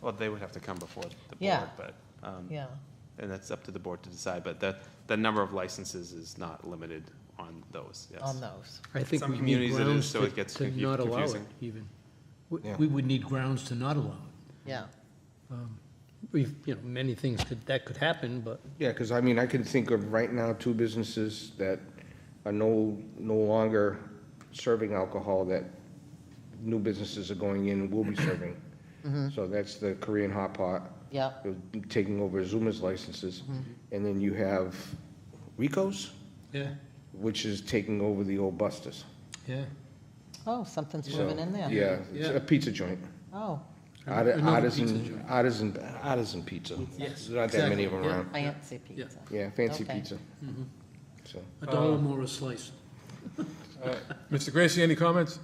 well, they would have to come before the board, Yeah. but, Yeah. and that's up to the board to decide, but the number of licenses is not limited on those, yes. On those. I think Some we need communities it is, grounds so it gets to not allow it confusing. even. Yeah. We would need grounds to not allow it. Yeah. We've, many things that could happen, but Yeah, because I mean, I can think of right now 2 businesses that are no longer serving alcohol that new businesses are going in and will be serving. So that's the Korean Hot Pot. Yeah. Taking over Zuma's licenses. And then you have Rico's, yeah, which is taking over the old Buster's. yeah. Oh, something's So, moving in there. Yeah, it's Yeah. a pizza joint. Oh, Another pizza joint. Artisan pizza. Yes, There's not that many of them exactly, around. fancy pizza. Yeah, fancy Okay. pizza. So, $1 more a slice. Mr. Gracie, any comments?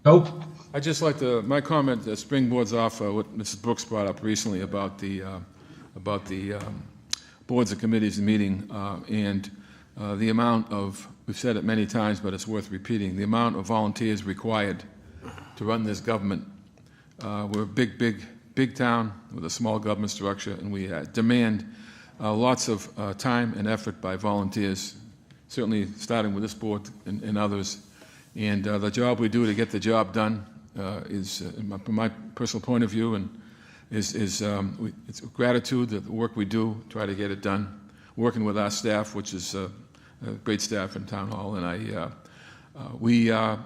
Nope. I'd just like to, my comment springboards off what Mrs. Brooks brought up recently about the boards and committees meeting, and the amount of, we've said it many times, but it's worth repeating, the amount of volunteers required to run this government. We're a big town with a small government structure, and we demand lots of time and effort by volunteers, certainly starting with this board and others. And the job we do to get the job done is, from my personal point of view, and it's gratitude that the work we do, try to get it done, working with our staff, which is a great staff in Town Hall, and We got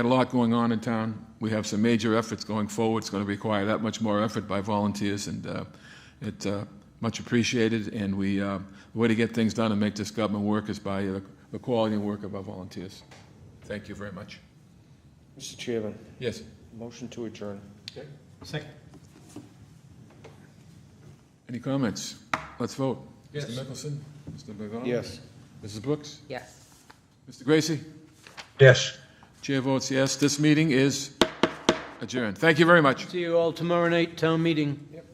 a lot going on in town. We have some major efforts going forward. It's going to require that much more effort by volunteers, and it's much appreciated. And the way to get things done and make this government work is by the quality and work of our volunteers. Thank you very much. Mr. Chairman, Yes. motion to adjourn. Second. Any comments? Let's vote. Yes. Mr. Mickelson? Mr. McDonald? Yes. Mrs. Brooks? Yes. Mr. Gracie? Yes. Chair votes yes. This meeting is adjourned. Thank you very much. See you all tomorrow night, town meeting. Yep.